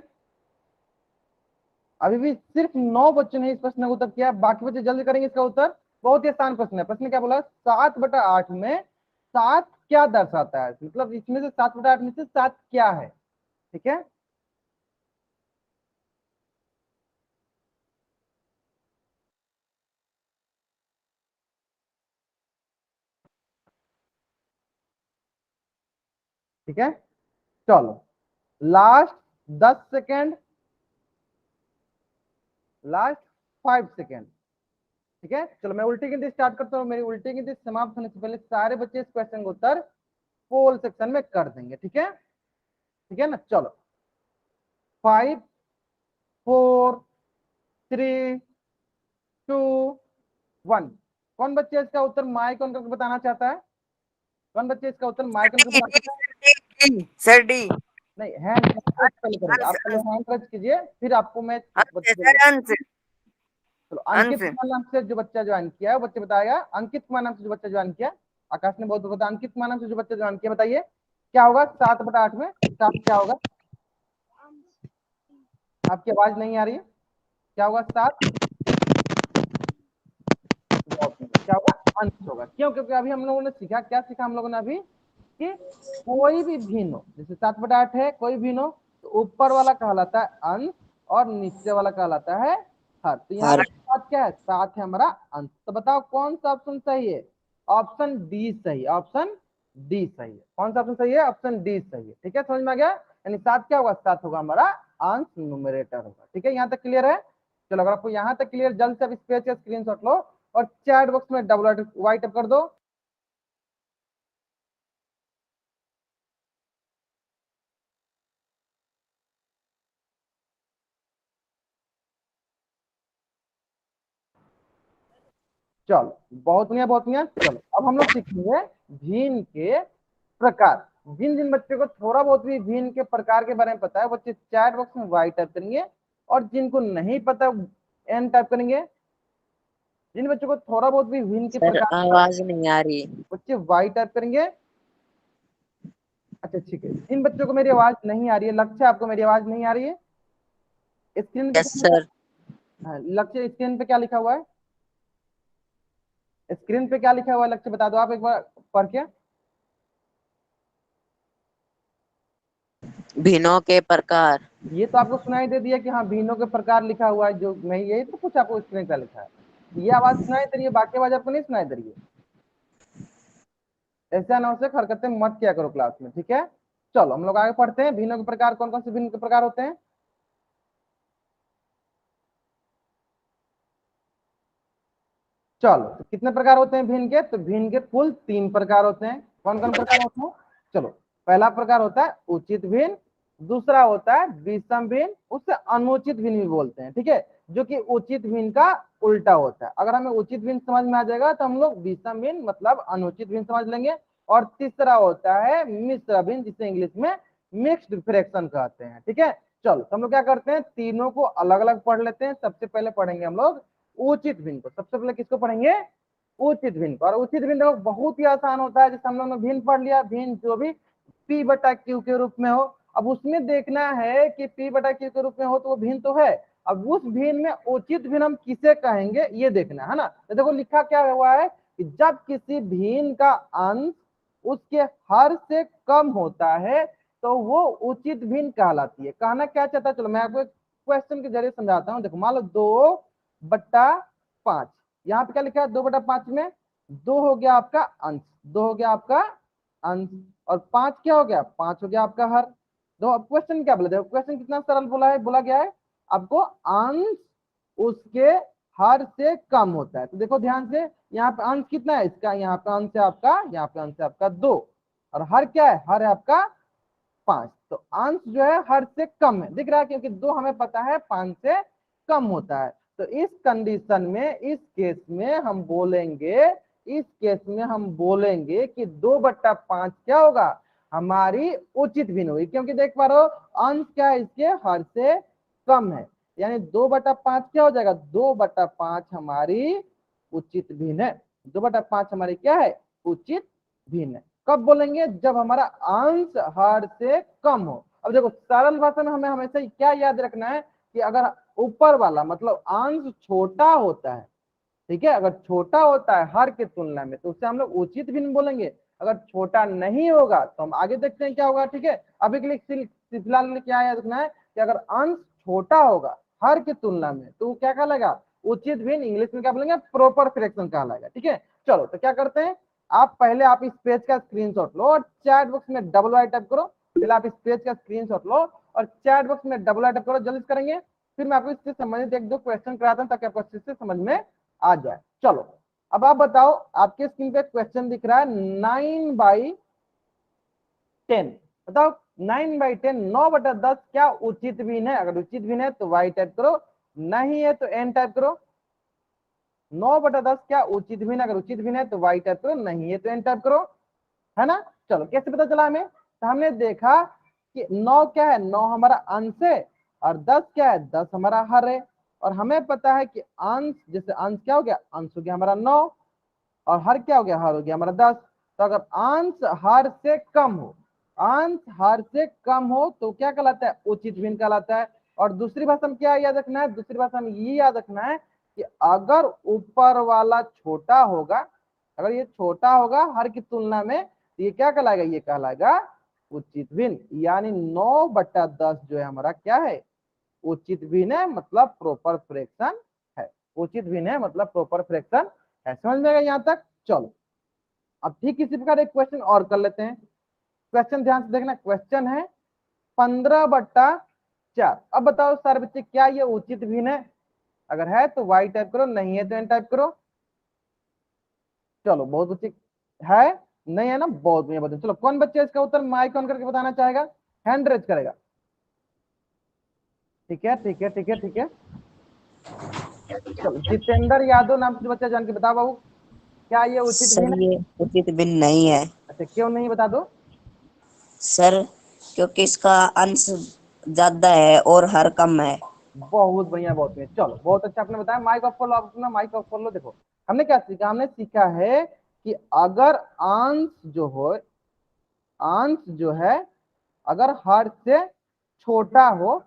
अभी भी सिर्फ 9 बच्चों ने इस प्रश्न का उत्तर किया, बाकी बच्चे जल्दी करेंगे इसका उत्तर। बहुत ही आसान प्रश्न है, प्रश्न क्या बोला, 7/8 में 7 क्या दर्शाता है, मतलब इसमें से 7/8 में से 7 क्या है। ठीक है, ठीक है, चलो लास्ट 10 सेकेंड, लास्ट 5 सेकेंड। ठीक है, चलो मैं उल्टी गिनती स्टार्ट करता हूँ, मेरी उल्टी गिनती समाप्त होने से पहले सारे बच्चे इस क्वेश्चन का उत्तर पोल सेक्शन में कर देंगे। ठीक है ना, चलो 5 4 3 2 1। कौन बच्चे इसका उत्तर माइक ऑन करके बताना चाहता है, कौन बच्चे इसका उत्तर माइक ऑन करके बताना चाहता सर डी। है। नहीं, हैंड रज पहले करेंगे आप, पहले हैंड रज कीजिए फिर आपको मैं सर अंश। चलो अंकित अंश। कुमार नाम से जो बच्चा ज्वाइन किया है वो बच्चे बताएगा, अंकित कुमार नाम से जो बच्चा ज्वाइन किया, आकाश ने बहुत बताया, अंकित कुमार नाम से जो बच्चा ज्वाइन किया, बताइए क्या होगा 7/8 में 7 क्या होगा, आपकी आवाज नहीं आ रही है, क्या होगा 7, क्या होगा अंश होगा। क्यों, क्योंकि अभी हम लोगों ने सीखा, क्या सीखा हम लोगों ने अभी, कि कोई भी भिन्न हो, जैसे 7/8 है कोई भिन्न हो तो ऊपर वाला कहलाता है अंश और नीचे वाला कहलाता है हर। तो यहाँ हर। पे 7 क्या है, 7 है हमारा अंश। तो बताओ कौन सा ऑप्शन सही है? ऑप्शन डी सही है, ऑप्शन डी सही है। कौन सा ऑप्शन सही है? ऑप्शन डी सही है। ठीक है, समझ में आ गया? यानी 7 क्या होगा? 7 होगा हमारा अंश, न्यूमरेटर होगा। ठीक है, यहाँ तक क्लियर है? चलो, अगर आपको यहाँ तक क्लियर, जल्द से अब इस पेज का स्क्रीनशॉट लो और चैट बॉक्स में डबल वाइट अप कर दो। चलो, बहुत बढ़िया बहुत बढ़िया। चलो, अब हम लोग सीखेंगे भिन्न के प्रकार। जिन जिन बच्चों को थोड़ा बहुत भी भिन्न के प्रकार के बारे में पता है, बच्चे चैट बॉक्स में वाई टाइप करेंगे, और जिनको नहीं पता एन टाइप करेंगे। जिन बच्चों को थोड़ा बहुत भी भिन्न के सर प्रकार, आवाज नहीं आ रही। बच्चे वाई टाइप करेंगे। अच्छा ठीक है, जिन बच्चों को मेरी आवाज नहीं आ रही है, लक्ष्य आपको मेरी आवाज नहीं आ रही है? स्क्रीन पे यस सर। लक्ष्य स्क्रीन पे क्या लिखा हुआ है? स्क्रीन पे क्या लिखा हुआ है लक्ष्य, बता दो आप एक बार पढ़ के। भिन्नों के प्रकार। ये तो आपको सुनाई दे दिया कि हाँ भिन्नों के प्रकार लिखा हुआ है, जो मैं यही तो कुछ आपको स्क्रीन पे लिखा है। ये आवाज सुनाई दे रही है, बाकी आवाज आपको नहीं सुनाई दे रही है? ऐसे अनावश्यक हरकतें मत किया करो क्लास में, ठीक है? चलो, हम लोग आगे पढ़ते हैं। भिन्नों के प्रकार, कौन कौन से भिन्न के प्रकार होते हैं? चलो, तो कितने प्रकार होते हैं भिन्न के? तो भिन्न के कुल 3 प्रकार होते हैं। कौन कौन प्रकार होते हैं? चलो, पहला प्रकार होता है उचित भिन्न, दूसरा होता है विषम भिन्न, उसे अनुचित भिन्न भी बोलते हैं। ठीक है, जो कि उचित भिन्न का उल्टा होता है। अगर हमें उचित भिन्न समझ में आ जाएगा तो हम लोग विषम भिन्न मतलब अनुचित भिन्न समझ लेंगे। और तीसरा होता है मिश्र भिन्न, जिसे इंग्लिश में मिक्स्ड फ्रैक्शन कहते हैं। ठीक है, चलो, तो हम लोग क्या करते हैं, तीनों को अलग अलग पढ़ लेते हैं। सबसे पहले पढ़ेंगे हम लोग उचित भिन्न को। सबसे पहले किसको पढ़ेंगे? उचित भिन्न को। और उचित भिन्न देखो बहुत ही आसान होता है। जैसे हम लोग ने भिन्न पढ़ लिया, भिन्न जो भी पी बटा क्यू के रूप में हो, अब उसमें देखना है कि पी बटा क्यू के रूप में हो तो वो भिन्न तो है। अब उस भिन्न में उचित भिन्न हम किसे कहेंगे ये देखना है ना। तो देखो लिखा क्या हुआ है कि जब किसी भिन्न का अंश उसके हर से कम होता है तो वो उचित भिन्न कहलाती है। कहना क्या चाहता है, चलो मैं आपको एक क्वेश्चन के जरिए समझाता हूँ। देखो, मान लो 2/5, यहाँ पे क्या लिखा है? 2/5 में 2 हो गया आपका अंश, 2 हो गया आपका अंश, और 5 क्या हो गया? 5 हो गया आपका हर। दो, अब क्वेश्चन क्या बोला? देखो क्वेश्चन कितना सरल बोला है, बोला गया है आपको अंश उसके हर से कम होता है। तो देखो ध्यान से, यहाँ पे अंश कितना है इसका? यहाँ पे अंश है आपका, यहाँ पे अंश है आपका 2, और हर क्या है? हर है आपका 5। तो अंश जो है हर से कम है, दिख रहा है, क्योंकि 2 हमें पता है 5 से कम होता है। तो इस कंडीशन में, इस केस में हम बोलेंगे, इस केस में हम बोलेंगे कि 2/5 क्या होगा? हमारी उचित भिन्न होगी, क्योंकि देख पा रहे हो अंश क्या है इसके? हर से कम है। यानी 2/5 क्या हो जाएगा? 2/5 हमारी उचित भिन्न है। 2/5 हमारी क्या है? उचित भिन्न है। कब बोलेंगे? जब हमारा अंश हर से कम हो। अब देखो सरल भाषा में हमें हमेशा क्या याद रखना है कि अगर ऊपर वाला मतलब अंश छोटा होता है, ठीक है, अगर छोटा होता है हर की तुलना में तो उसे हम लोग उचित भिन्न बोलेंगे। अगर छोटा नहीं होगा तो हम आगे देखते हैं क्या होगा। ठीक है, अभी के लिए फिलहाल में क्या याद रखना है कि अगर अंश छोटा होगा हर की तुलना में तो वो क्या कहलाएगा? उचित भिन्न। इंग्लिश में क्या बोलेंगे? प्रॉपर फ्रैक्शन कहलाएगा। ठीक है, चलो, तो क्या करते हैं, आप पहले आप इस पेज का स्क्रीनशॉट लो और चैट बॉक्स में डबल वाई टाइप करो। पहले आप इस पेज का स्क्रीनशॉट लो और चैट बॉक्स में डबल वाई टाइप करो, जल्दी करेंगे। फिर मैं आपको इससे संबंधित एक दो क्वेश्चन कराता हूं ताकि आपको अच्छे से समझ में आ जाए। चलो, अब आप बताओ, आपके स्क्रीन पे क्वेश्चन दिख रहा है 9/10। बताओ 9/10, 9/10 क्या उचित भिन्न है? अगर उचित भिन्न है तो वाई टाइप करो, नहीं है तो एन टाइप करो। 9/10 क्या उचित भिन्न? अगर उचित भिन्न है तो वाई टाइप करो, नहीं है तो एन टाइप करो, है ना। चलो, कैसे पता चला हमें? तो हमने देखा कि 9 क्या है? 9 हमारा अंश है, और 10 क्या है? 10 हमारा हर है। और हमें पता है कि अंश, जैसे अंश क्या हो गया? अंश हो गया हमारा 9, और हर क्या हो गया? हर हो गया हमारा 10। तो अगर अंश हर से कम हो, अंश हर से कम हो तो क्या कहलाता है? उचित भिन्न कहलाता है। और दूसरी भाषा में क्या याद रखना है? दूसरी भाषा में ये याद रखना है कि अगर ऊपर वाला छोटा होगा, अगर ये छोटा होगा हर की तुलना में, तो ये क्या कहलाएगा? ये कहलाएगा उचित भिन्न। यानी 9/10 जो है हमारा क्या है? उचित भिन्न है मतलब प्रॉपर फ्रैक्शन है, उचित भिन्न है मतलब प्रॉपर फ्रैक्शन है। समझ में आएगा यहाँ तक? चलो अब ठीक इसी प्रकार एक क्वेश्चन और कर लेते हैं। क्वेश्चन ध्यान से देखना, क्वेश्चन है 15/4। अब बताओ सारे बच्चे क्या ये उचित भिन्न है? अगर है तो वाई टाइप करो, नहीं है तो एन टाइप करो। चलो बहुत बच्चे है, नहीं है ना, बहुत बढ़िया बताओ। चलो कौन बच्चे इसका उत्तर माइक ऑन करके बताना चाहेगा? हैंड रेज करेगा। ठीक है ठीक है ठीक है ठीक है। चलो जितेंद्र यादव नाम से बच्चा जान के बताओ बाबू, क्या ये उचित सर भिन्न है? ये उचित भिन्न नहीं है अच्छा क्यों नहीं, बता दो। सर, क्योंकि इसका अंश ज्यादा है और हर कम है। बहुत बढ़िया बहुत बढ़िया, चलो बहुत अच्छा आपने बताया। माइक ऑफ कर लो, आप अपना माइक ऑफ कर लो। देखो हमने क्या सीखा, हमने सीखा है कि अगर अंश जो हो, अंश जो है अगर हर से छोटा हो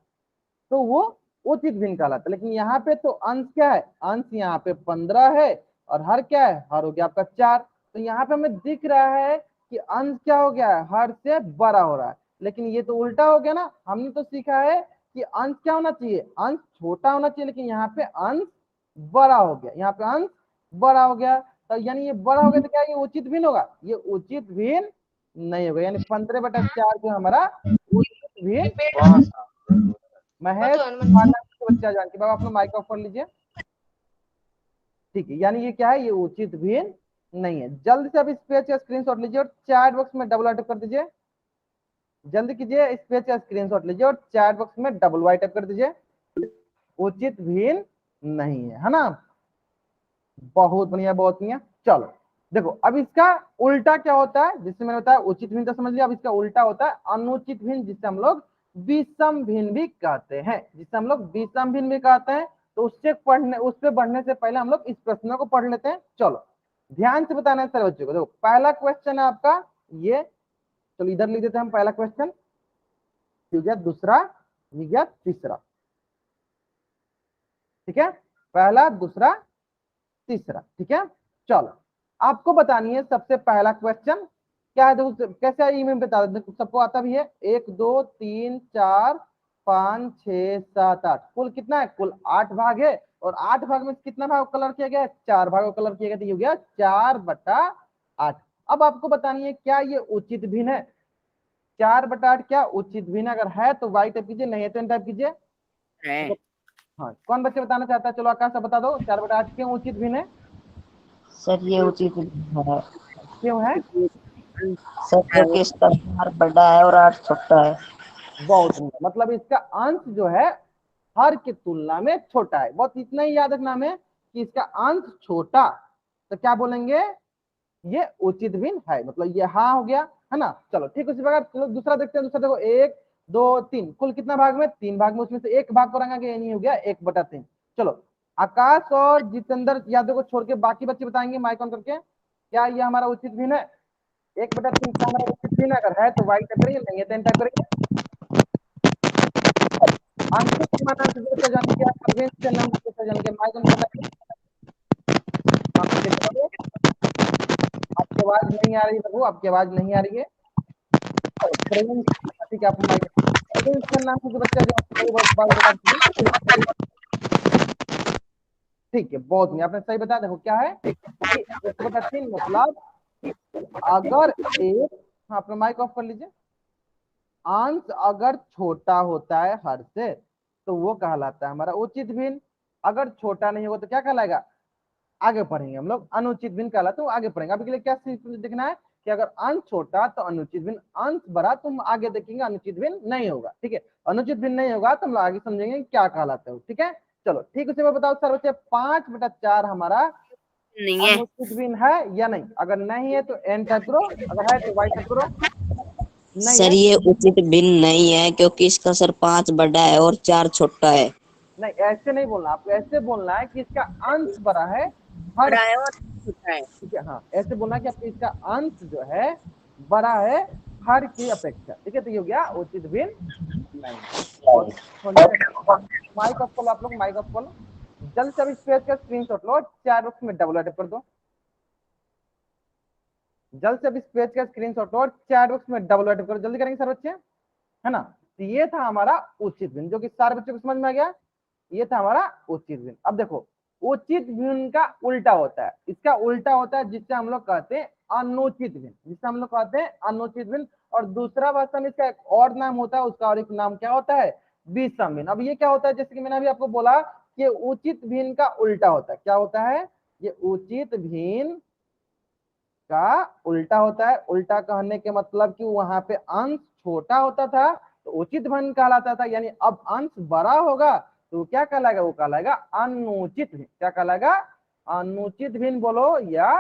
तो वो उचित भिन्न कहलाता है। लेकिन यहाँ पे तो अंश क्या है, अंश यहाँ पे 15 है और हर क्या है, हर हो गया आपका 4। तो यहाँ पे हमें दिख रहा है कि अंश क्या हो गया है, हर से बड़ा हो रहा है। लेकिन ये तो उल्टा हो गया ना, हमने तो सीखा है कि अंश क्या होना चाहिए, अंश छोटा होना चाहिए, लेकिन यहाँ पे अंश बड़ा हो गया, यहाँ पे अंश बड़ा हो गया। तो यानी ये बड़ा हो गया तो क्या ये उचित भिन्न होगा? ये उचित भिन्न नहीं होगा। यानी 15/4 जो हमारा उचित भिन्न। महेश मानव के बच्चा जान के बाबा अपना माइक ऑफ कर लीजिए। ठीक है, यानी ये क्या है, ये उचित भिन्न नहीं है। जल्द से अब इस पेज का स्क्रीनशॉट लीजिए और चैट बॉक्स में डबल टाइप कर दीजिए। जल्दी कीजिए, इस पेज का स्क्रीनशॉट लीजिए और चैट बॉक्स में डबल वाई टाइप कर दीजिए। उचित भिन्न नहीं है ना? बहुत बढ़िया बहुत बढ़िया। चलो देखो अब इसका उल्टा क्या होता है, जिससे मैंने बताया उचित भिन्न तो समझ लिया। अब इसका उल्टा होता है अनुचित भिन्न, जिससे हम लोग विषम भिन्न भी कहते हैं, जिससे हम लोग विषम भिन्न भी कहते हैं। तो उससे पढ़ने, उस पर बढ़ने से पहले हम लोग इस प्रश्न को पढ़ लेते हैं। चलो ध्यान से बताना है सर बच्चों को। देखो पहला क्वेश्चन है आपका ये, चलो इधर लिख देते हैं हम पहला क्वेश्चन, ठीक है, दूसरा, ठीक है, तीसरा। ठीक है, पहला दूसरा तीसरा। ठीक है, चलो आपको बतानी है सबसे पहला क्वेश्चन क्या है। देखो कैसे है, ये बता देते, सबको आता भी है। 1 2 3 4 5 6 7 8, कुल कितना है, कुल 8 भाग है। और 8 भाग में कितना भाग कलर किया गया है, 4 भाग कलर किया गया, तो ये हो गया 4/8। अब आपको बतानी है क्या ये उचित भिन्न है। 4/8 क्या उचित भिन्न? अगर है तो वाई टाइप कीजिए, नहीं है तो एन टाइप कीजिए। है। हाँ कौन बच्चे बताना चाहता है? चलो आकाश आप बता दो, 4/8 क्यों उचित भिन्न है? सर ये उचित भिन्न है क्यों है? सर, क्योंकि इसका भार बड़ा है और आठ छोटा है। बहुत बढ़िया, मतलब इसका अंश जो है हर की तुलना में छोटा है। बहुत इतना ही याद रखना है कि इसका अंश छोटा, तो क्या बोलेंगे, ये उचित भिन्न है, मतलब ये हाँ हो गया है ना। चलो ठीक उसी प्रकार चलो दूसरा देखते हैं। दूसरा देखो 1 2 3, कुल कितना भाग में, 3 भाग में, उसमें से एक भाग को रंगा गया, नहीं हो गया 1/3। चलो आकाश और जितेंद्र यादव को छोड़ के बाकी बच्चे बताएंगे माइक ऑन करके, क्या ये हमारा उचित भिन्न है? 1/3 का हमारा उचित भिन्न अगर है तो वाई टाइप करेंगे, नहीं है तो एन टाइप करेंगे। अंकित कुमार से जान के, अरविंद से नाम से जान के माइक ऑन करना है। हाँ, चेक करो। आपकी आवाज नहीं आ रही बाबू, आपकी आवाज नहीं आ रही है। प्रवीण, ठीक है आप माइक, प्रवीण से नाम से बच्चा जो बात बता दीजिए। ठीक है बहुत नहीं, आपने सही बताया। देखो क्या है, 1/3 मतलब अगर एक, हाँ अपना माइक ऑफ कर लीजिए, अंश अगर छोटा होता है हर से तो वो कहलाता है हमारा उचित भिन्न। अगर छोटा नहीं होगा तो क्या कहलाएगा, आगे पढ़ेंगे हम लोग, अनुचित भिन्न कहलाता है, वो आगे पढ़ेंगे। अभी के लिए क्या देखना है कि अगर अंश छोटा तो अनुचित भिन्न, अंश बड़ा तो हम आगे देखेंगे अनुचित भिन्न नहीं होगा। ठीक है, अनुचित भिन्न नहीं होगा तो हम लोग आगे समझेंगे क्या कहलाता है। ठीक है, चलो ठीक उसे मैं बताओ सर बच्चे, 5/4 हमारा नहीं है। अनुचित भिन्न है या नहीं? अगर नहीं है तो एन टाइप करो, अगर है तो वाई टाइप करो। नहीं सर है, ये उचित भिन्न नहीं है क्योंकि इसका सर 5 बड़ा है और 4 छोटा है। नहीं ऐसे नहीं बोलना, आपको ऐसे बोलना है कि इसका अंश बड़ा है हर, बड़ा है और छोटा है। ठीक है, हाँ ऐसे बोलना है कि आपको इसका अंश जो है बड़ा है हर की अपेक्षा। ठीक है, तो ये हो गया उचित भिन्न नहीं। बहुत माइक ऑफ करो, आप लोग माइक ऑफ करो। जल्द से अब इस पेज का स्क्रीनशॉट लो, चार बॉक्स में डबल टाइप कर दो। जल्द से अब इस पेज का स्क्रीनशॉट लो और चैट बॉक्स में डबल टाइप करो। जल्दी करेंगे सर बच्चे, है ना। तो ये था हमारा उचित भिन्न, जो कि सारे बच्चों को समझ में आ गया। ये था हमारा उचित भिन्न। अब देखो उचित भिन्न का उल्टा होता है, इसका उल्टा होता है जिससे हम लोग कहते हैं अनुचित भिन्न, जिससे हम लोग कहते हैं अनुचित भिन्न। और दूसरा भाषा में इसका एक और नाम होता है, उसका और एक नाम क्या होता है, विषम भिन्न। अब ये क्या होता है, जैसे कि मैंने अभी आपको बोला कि उचित भिन्न का उल्टा होता है, क्या होता है, ये उचित भिन्न का उल्टा होता है। उल्टा कहने के मतलब कि वहां पे अंश छोटा होता था तो उचित भिन्न कहलाता था, यानी अब अंश बड़ा होगा तो क्या कहलाएगा, वो कहलाएगा अनुचित भिन्न। क्या कहलाएगा, अनुचित भिन्न बोलो या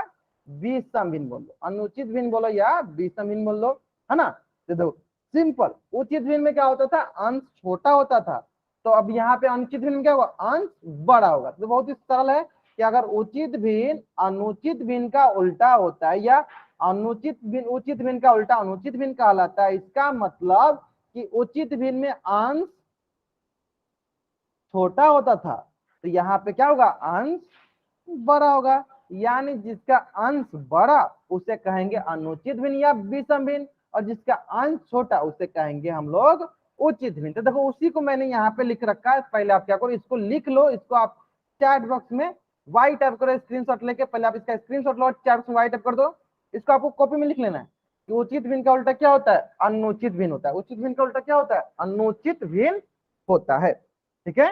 विषम भिन्न बोलो, अनुचित भिन्न बोलो या विषम भिन्न बोलो, है ना। तो देखो सिंपल, उचित भिन्न में क्या होता था, अंश छोटा होता था, तो अब यहाँ पे अनुचित भिन्न में क्या होगा, अंश बड़ा होगा। तो बहुत ही सरल है कि अगर उचित भिन्न अनुचित भिन्न का उल्टा होता है या अनुचित भिन्न उचित भिन्न का उल्टा अनुचित भिन्न कहलाता है, इसका मतलब कि उचित भिन्न में अंश छोटा होता था तो यहाँ पे क्या होगा, अंश बड़ा होगा, यानी जिसका अंश बड़ा उसे कहेंगे अनुचित भिन्न या विषम भिन्न, और जिसका अंश छोटा उसे कहेंगे हम लोग उचित भिन्न। तो देखो उसी को मैंने यहाँ पे लिख रखा है, पहले आप क्या करो, इसको लिख लो, इसको आप चैट बॉक्स में वाई टाइप करो, स्क्रीनशॉट लेके पहले आप इसका स्क्रीनशॉट लो, चैट बॉक्स में वाई टाइप कर दो। इसको आपको कॉपी में लिख लेना है कि उचित भिन्न का उल्टा क्या होता है, अनुचित भिन्न होता है। उचित भिन्न का उल्टा क्या होता है, अनुचित भिन्न होता है। ठीक है,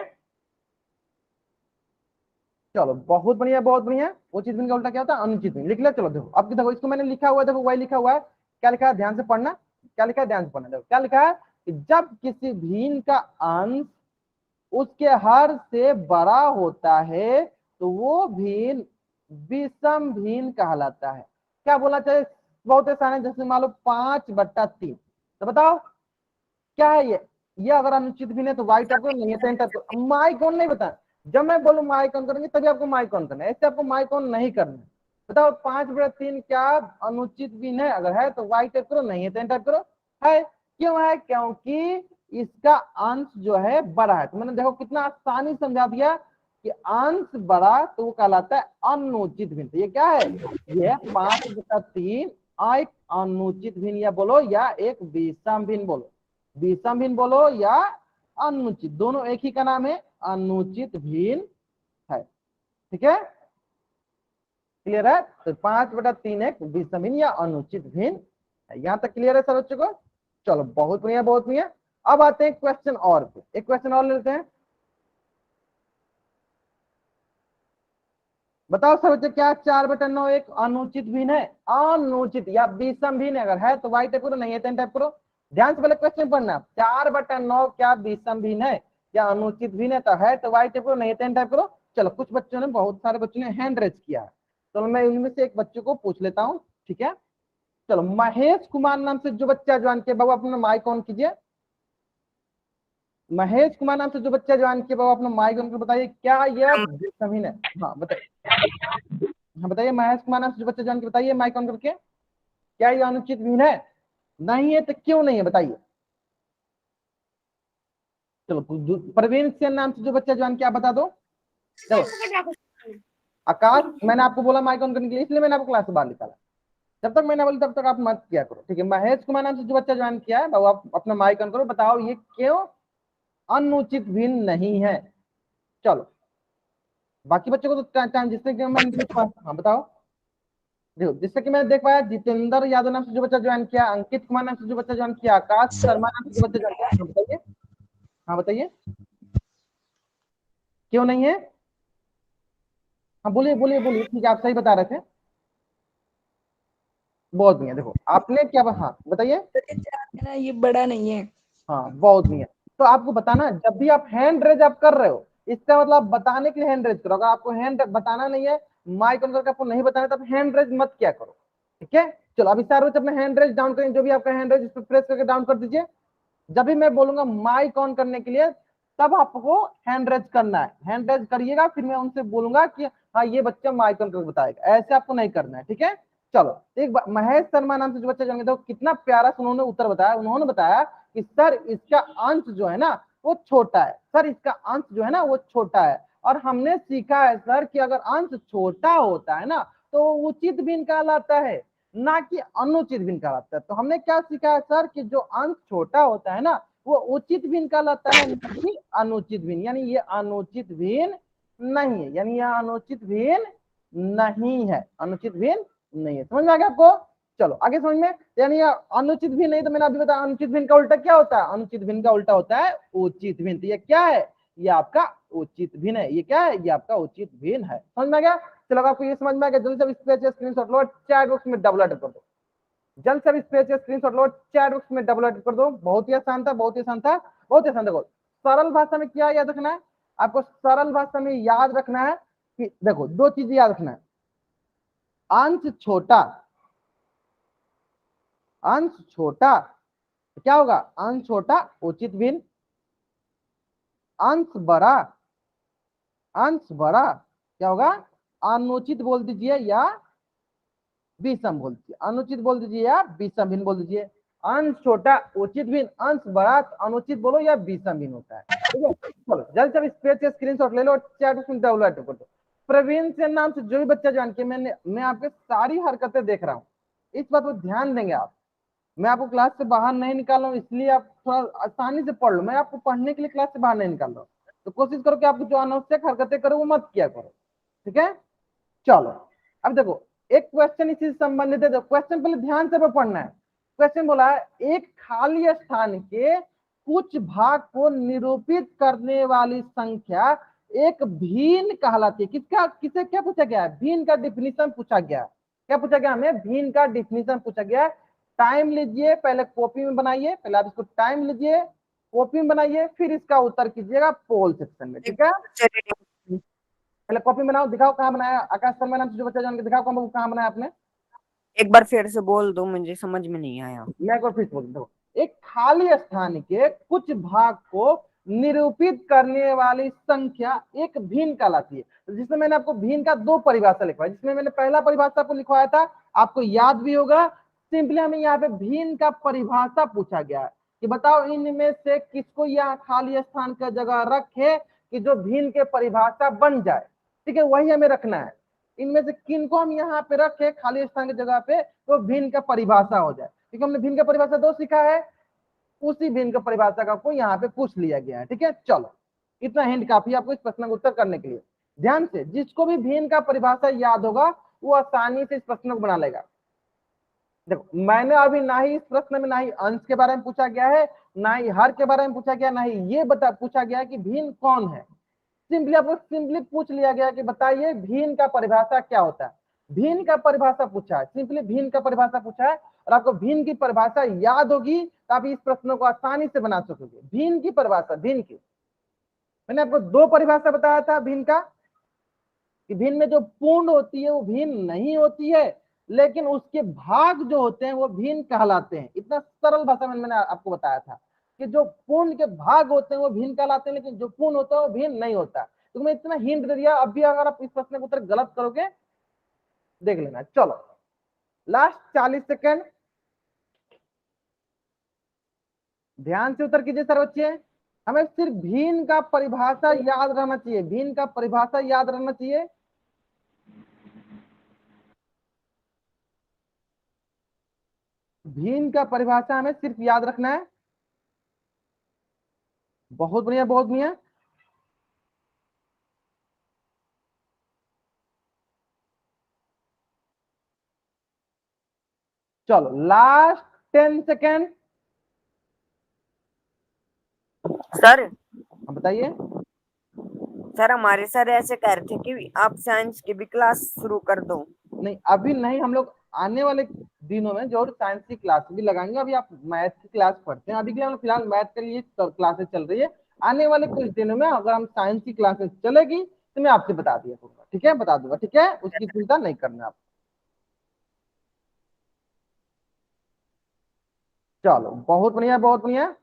चलो बहुत बढ़िया बहुत बढ़िया। उचित भिन्न का उल्टा क्या होता है, अनुचित भिन्न। लिख लिया, चलो देखो अब देखो इसको मैंने लिखा हुआ है, देखो वही लिखा हुआ है, क्या लिखा है ध्यान से पढ़ना, क्या लिखा है ध्यान से पढ़ना। देखो क्या लिखा है कि जब किसी भिन्न का अंश उसके हर से बड़ा होता है तो वो भिन्न विषम भिन्न कहलाता है। क्या बोलना चाहिए, बहुत आसान है, जैसे मान लो 5/3, तो बताओ क्या है ये अगर अनुचित भिन्न है तो वाई टाइप करो, नहीं है तो एंटर करो। माई कौन नहीं बता, जब मैं बोलूं माई कौन करेंगे तभी आपको माई कौन करना है, ऐसे आपको माई कौन नहीं करना है। बताओ 5/3 क्या अनुचित भिन्न है, अगर है तो वाई टाइप करो, नहीं है तो एंटर करो। है, क्यों है, क्योंकि इसका अंश जो है बड़ा है। तो मैंने देखो कितना आसानी समझा दिया कि अंश बड़ा तो वो कहलाता है अनुचित भिन्न। तो ये क्या है, ये 5/3 एक अनुचित भिन्न या बोलो या एक विषम भिन्न बोलो, विषम भिन्न बोलो या अनुचित, दोनों एक ही का नाम है, अनुचित भिन्न है। ठीक है, क्लियर है। तो 5/3 एक विषम भिन्न या अनुचित भिन्न है। यहां तक क्लियर है सर बच्चों को, चलो बहुत बढ़िया बहुत बढ़िया। अब आते हैं क्वेश्चन और पे, एक क्वेश्चन और लेते हैं। बताओ सर बच्चे क्या 4/9 एक अनुचित भिन्न है, अनुचित या विषम भिन्न, अगर है तो वाई टाइप करो, नहीं है तो टाइप करो। ध्यान से पहले क्वेश्चन पढ़ना, 4/9 क्या विषम भिन्न है या अनुचित भिन्न है तो वाई टाइप करो, नहीं है तो टाइप करो। चलो कुछ बच्चों ने, बहुत सारे बच्चों ने हैंड रेज किया है, चलो मैं इनमें से एक बच्चे को पूछ लेता हूँ। ठीक है, चलो महेश कुमार नाम से जो बच्चा ज्वाइन किया, बाबू अपना माइक ऑन कीजिए। महेश कुमार नाम से जो बच्चा ज्वाइन किया, बाबू अपना माइक ऑन कर बताइए क्या यह विषम भिन्न है। हाँ बताइए, हाँ बताइए महेश कुमार नाम से जो बच्चा ज्वाइन किया, बताइए माइक ऑन करके, क्या ये अनुचित भिन्न है, नहीं है तो क्यों नहीं है बताइए। चलो प्रवीण सेन नाम से जो बच्चा ज्वाइन किया बता दो। चलो आकाश, मैंने आपको बोला माइक ऑन करने के लिए, इसलिए मैंने आपको क्लास से बाहर निकाला, जब तक मैंने बोली तब तक आप मत किया करो। ठीक है, महेश कुमार नाम से जो बच्चा ज्वाइन किया है बाबू आप अपना माइक ऑन करो, बताओ ये क्यों अनुचित भिन्न नहीं है। चलो बाकी बच्चों को तो टाइम जिससे कि मैंने देख पाया, हाँ बताओ। देखो जिससे कि मैंने देख पाया, जितेंद्र यादव नाम से जो बच्चा ज्वाइन किया, अंकित कुमार नाम से जो बच्चा ज्वाइन किया, आकाश शर्मा नाम से जो बच्चा ज्वाइन किया, हाँ बताइए, हाँ बताइए क्यों नहीं है। हाँ बोलिए बोलिए बोलिए, ठीक है आप सही बता रहे थे, बहुत बढ़िया। देखो आपने क्या, हाँ बताइए। ये बड़ा नहीं है। हाँ बहुत बढ़िया। तो आपको बताना, जब भी आप हैंड रेज आप कर रहे हो, इसका मतलब आप बताने के लिए हैंड रेज करो। अगर आपको हैंड बताना नहीं है, माइक ऑन करके आपको नहीं बताना, तो आप हैंड रेज मत क्या करो। ठीक है, चलो अभी सारे बच्चे अपने हैंड रेज डाउन करें, जो भी आपका हैंड रेज इस पर प्रेस करके डाउन कर दीजिए। जब भी मैं बोलूंगा माइक ऑन करने के लिए, तब आपको हैंड रेज करना है, हैंड रेज करिएगा, फिर मैं उनसे बोलूंगा कि हाँ ये बच्चा माइक ऑन करके बताएगा, ऐसे आपको नहीं करना है। ठीक है, चलो एक महेश शर्मा नाम से जो बच्चा जानेंगे, तो कितना प्यारा से उन्होंने उत्तर बताया। उन्होंने बताया कि सर इसका अंश जो है ना वो छोटा है, सर इसका अंश जो है ना वो छोटा है, और हमने सीखा है सर कि अगर अंश छोटा होता है ना तो उचित भिन्न कहलाता है, ना कि अनुचित भिन्न कहलाता है। तो हमने क्या सीखा है सर कि जो अंश छोटा होता है ना वो उचित भिन्न कहलाता है, नहीं अनुचित भिन्न। यानी ये अनुचित भिन्न नहीं है, यानी यह अनुचित भिन्न नहीं है, अनुचित भिन्न नहीं है। समझ में आ गया आपको? चलो आगे समझ में। यानी यह अनुचित भिन्न नहीं, तो मैंने अभी बताया अनुचित भिन्न का उल्टा क्या होता है? अनुचित भिन्न का उल्टा होता है उचित भिन्न। तो ये क्या है? ये आपका उचित भिन्न है। ये क्या है? ये आपका उचित भिन्न है। समझ में आ गया? चलो आपको ये समझ में आ गया, जल्दी से इस पेज से स्क्रीनशॉट लो, चैट बॉक्स में डबल कर दो। जल्द से इस पेज से स्क्रीनशॉट लो, चैट बॉक्स में डबल कर दो। बहुत ही आसान था, बहुत ही आसान था, बहुत ही आसान। देखो सरल भाषा में क्या याद रखना है आपको? सरल भाषा में याद रखना है कि देखो दो चीजें याद रखना है। अंश छोटा, अंश छोटा क्या होगा? अंश छोटा उचित भिन्न। अंश बड़ा, अंश बड़ा क्या होगा? अनुचित बोल दीजिए या विषम बोल दीजिए, अनुचित बोल दीजिए या विषम भिन्न बोल दीजिए। अंश छोटा उचित भिन्न, अंश बड़ा अनुचित बोलो या विषम भिन्न होता है। ठीक है, चलो जल्द से इस पेज से स्क्रीनशॉट ले लो, चैट में डाउनलोड कर दो। प्रवीण से नाम से जो भी बच्चा जान के मैं आपके सारी हरकतें देख रहा हूँ, इस बात पर ध्यान देंगे आप। मैं आपको क्लास से बाहर नहीं निकाल रहा हूँ, इसलिए आप थोड़ा आसानी से पढ़ लो। मैं आपको पढ़ने के लिए क्लास से बाहर नहीं निकाल रहा हूँ, तो कोशिश करो कि आप जो अनावश्यक हरकतें करो वो मत किया करो। ठीक है, चलो अब देखो एक क्वेश्चन इसी से संबंधित है। क्वेश्चन पहले ध्यान से पढ़ना है। क्वेश्चन बोला है एक खाली स्थान के कुछ भाग को निरूपित करने वाली संख्या एक भिन्न कहलाती है। किसका किसे क्या पूछा गया है? भिन्न का डिफिनीशन पूछा गया। क्या पूछा गया? हमें भिन्न का डिफिनीशन पूछा गया। टाइम लीजिए, पहले कॉपी में बनाइए, पहले आप इसको टाइम लीजिए, कॉपी में बनाइए, फिर इसका उत्तर कीजिएगा पोल सेक्शन में। ठीक है, पहले कॉपी बनाओ, दिखाओ कहाँ बनाया। आकाश शर्मा नाम से जो बच्चा जान के दिखाओ कहाँ बनाया आपने। एक बार फिर से बोल दो, मुझे समझ में नहीं आया। मैं एक बार फिर बोल दो। एक खाली स्थान के कुछ भाग को निरूपित करने वाली संख्या एक भिन्न कहलाती है। जिसमें मैंने आपको भिन्न का दो परिभाषा लिखवाया, जिसमें मैंने पहला परिभाषा आपको लिखवाया था, आपको याद भी होगा। सिंपली हमें यहाँ पे भिन्न का परिभाषा पूछा गया है कि बताओ इनमें से किसको यहाँ खाली स्थान का जगह रखे कि जो भिन्न के परिभाषा बन जाए। ठीक है, वही हमें रखना है। इनमें से किनको हम यहाँ पे रखे खाली स्थान की जगह पे तो भिन्न का परिभाषा हो जाए। क्योंकि हमने भिन्न का परिभाषा दो सीखा है, उसी भिन्न का परिभाषा का आपको यहाँ पे पूछ लिया गया है। ठीक है, चलो इतना हिंट काफी आपको इस प्रश्न का उत्तर करने के लिए। ध्यान से, जिसको भी भिन्न का परिभाषा याद होगा वो आसानी से इस प्रश्न को बना लेगा। देखो मैंने अभी ना ही इस प्रश्न में ना ही अंश के बारे में पूछा गया है, ना ही हर के बारे में पूछा गया, ना ही ये पूछा गया है कि भिन्न कौन है। सिंपली आपको सिंपली पूछ लिया गया कि बताइए भिन्न का परिभाषा क्या होता है। भिन्न का परिभाषा पूछा है, सिंपली भिन्न का परिभाषा पूछा है, और आपको भिन्न की परिभाषा याद होगी तो आप इस प्रश्नों को आसानी से बना सकोगे। भिन्न की परिभाषा, भिन्न की मैंने आपको दो परिभाषा बताया था भिन्न का, कि भिन्न में जो पूर्ण होती है वो भिन्न नहीं होती है, लेकिन उसके भाग जो होते हैं वो भिन्न कहलाते हैं। इतना सरल भाषा में मैंने आपको बताया था कि जो पूर्ण के भाग होते हैं वो भिन्न कहलाते हैं, लेकिन जो पूर्ण होता है वो भिन्न नहीं होता। तो मैं इतना हिंट दे दिया। अब भी अगर आप इस प्रश्न का उत्तर गलत करोगे देख लेना। चलो लास्ट 40 सेकेंड, ध्यान से उत्तर कीजिए सर बच्चे। हमें सिर्फ भिन्न का परिभाषा याद रहना चाहिए, भिन्न का परिभाषा याद रहना चाहिए। भिन्न का परिभाषा हमें सिर्फ याद रखना है। बहुत बढ़िया, बहुत बढ़िया। चलो लास्ट 10 सेकेंड। सर बताइए। सर हमारे सर ऐसे कह रहे थे कि आप साइंस की भी क्लास शुरू कर दो। नहीं अभी नहीं, हम लोग आने वाले दिनों में जो साइंस की क्लास भी लगाएंगे। अभी आप मैथ की क्लास पढ़ते हैं, अभी के लिए हम फिलहाल मैथ के लिए क्लासेस चल रही है। आने वाले कुछ दिनों में अगर हम साइंस की क्लासेस चलेगी तो मैं आपसे बता दिया करूंगा। ठीक है, बता दूंगा। ठीक है, उसकी चिंता नहीं करना आप। चलो बहुत बढ़िया, बहुत बढ़िया।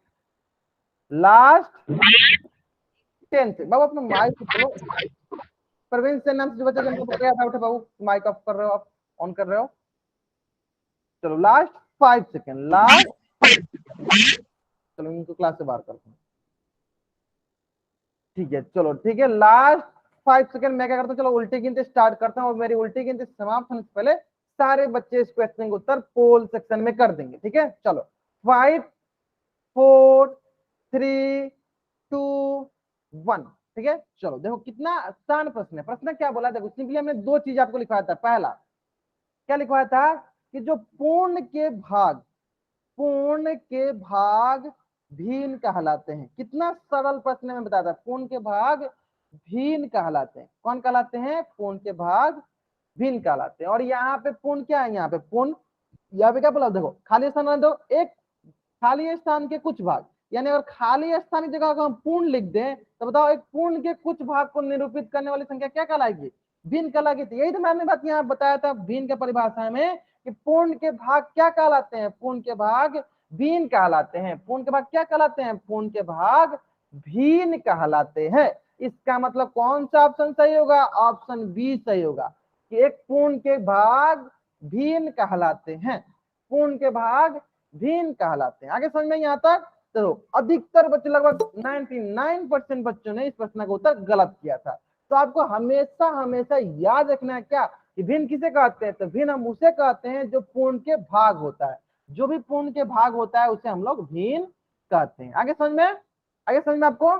लास्ट 10 से बाबू अपना माइक खोलो। प्रवीण से नाम से जो बच्चा जिनको पकड़ा था उठे बाबू, माइक ऑफ कर रहे हो आप, ऑन कर रहे हो। चलो लास्ट 5 सेकेंड, लास्ट। चलो इनको क्लास से बाहर करते हैं। ठीक है, चलो ठीक है, लास्ट 5 सेकेंड मैं क्या करता हूँ, चलो उल्टी गिनती स्टार्ट करता हूँ, और मेरी उल्टी गिनती समाप्त होने से पहले सारे बच्चे इस क्वेश्चन का उत्तर पोल सेक्शन में कर देंगे। ठीक है, चलो 5 4 3 2 1। ठीक है, चलो देखो कितना आसान प्रश्न है। प्रश्न क्या बोला, देखो सिंपली हमने दो चीज आपको लिखवाया था। पहला क्या लिखवाया था कि जो पूर्ण के भाग भिन्न कहलाते हैं। कितना सरल प्रश्न में बताया था, पूर्ण के भाग भिन्न कहलाते हैं। कौन कहलाते हैं? पूर्ण के भाग भिन्न कहलाते हैं। और यहाँ पे पूर्ण क्या है, यहाँ पे पूर्ण, यहाँ पे क्या बोला, देखो खाली स्थान रहने दो, एक खाली स्थान के कुछ भाग, यानी अगर खाली स्थान की जगह अगर हम पूर्ण लिख दें तो बताओ एक पूर्ण के कुछ भाग को निरूपित करने वाली संख्या क्या कहलाएगी? भिन्न कहलाएगी। तो यही तो मैंने बात यहाँ बताया था भिन्न के परिभाषा में कि पूर्ण के भाग क्या कहलाते हैं? पूर्ण के भाग भिन्न कहलाते हैं। पूर्ण के भाग क्या कहलाते हैं? पूर्ण के भाग भिन्न कहलाते हैं। इसका मतलब कौन सा ऑप्शन सही होगा? ऑप्शन बी सही होगा कि एक पूर्ण के भाग भिन्न कहलाते हैं। पूर्ण के भाग भिन्न कहलाते हैं। आगे समझ में यहाँ तक? तो अधिकतर बच्चे, लगभग 99% बच्चों ने इस प्रश्न का उत्तर गलत किया था। तो आपको हमेशा हमेशा याद रखना है क्या कि भिन्न किसे कहते हैं? तो भिन्न हम उसे कहते हैं जो पूर्ण के भाग होता है। जो भी पूर्ण के भाग होता है उसे हम लोग भिन्न कहते हैं। आगे समझ में? आगे समझ में आपको?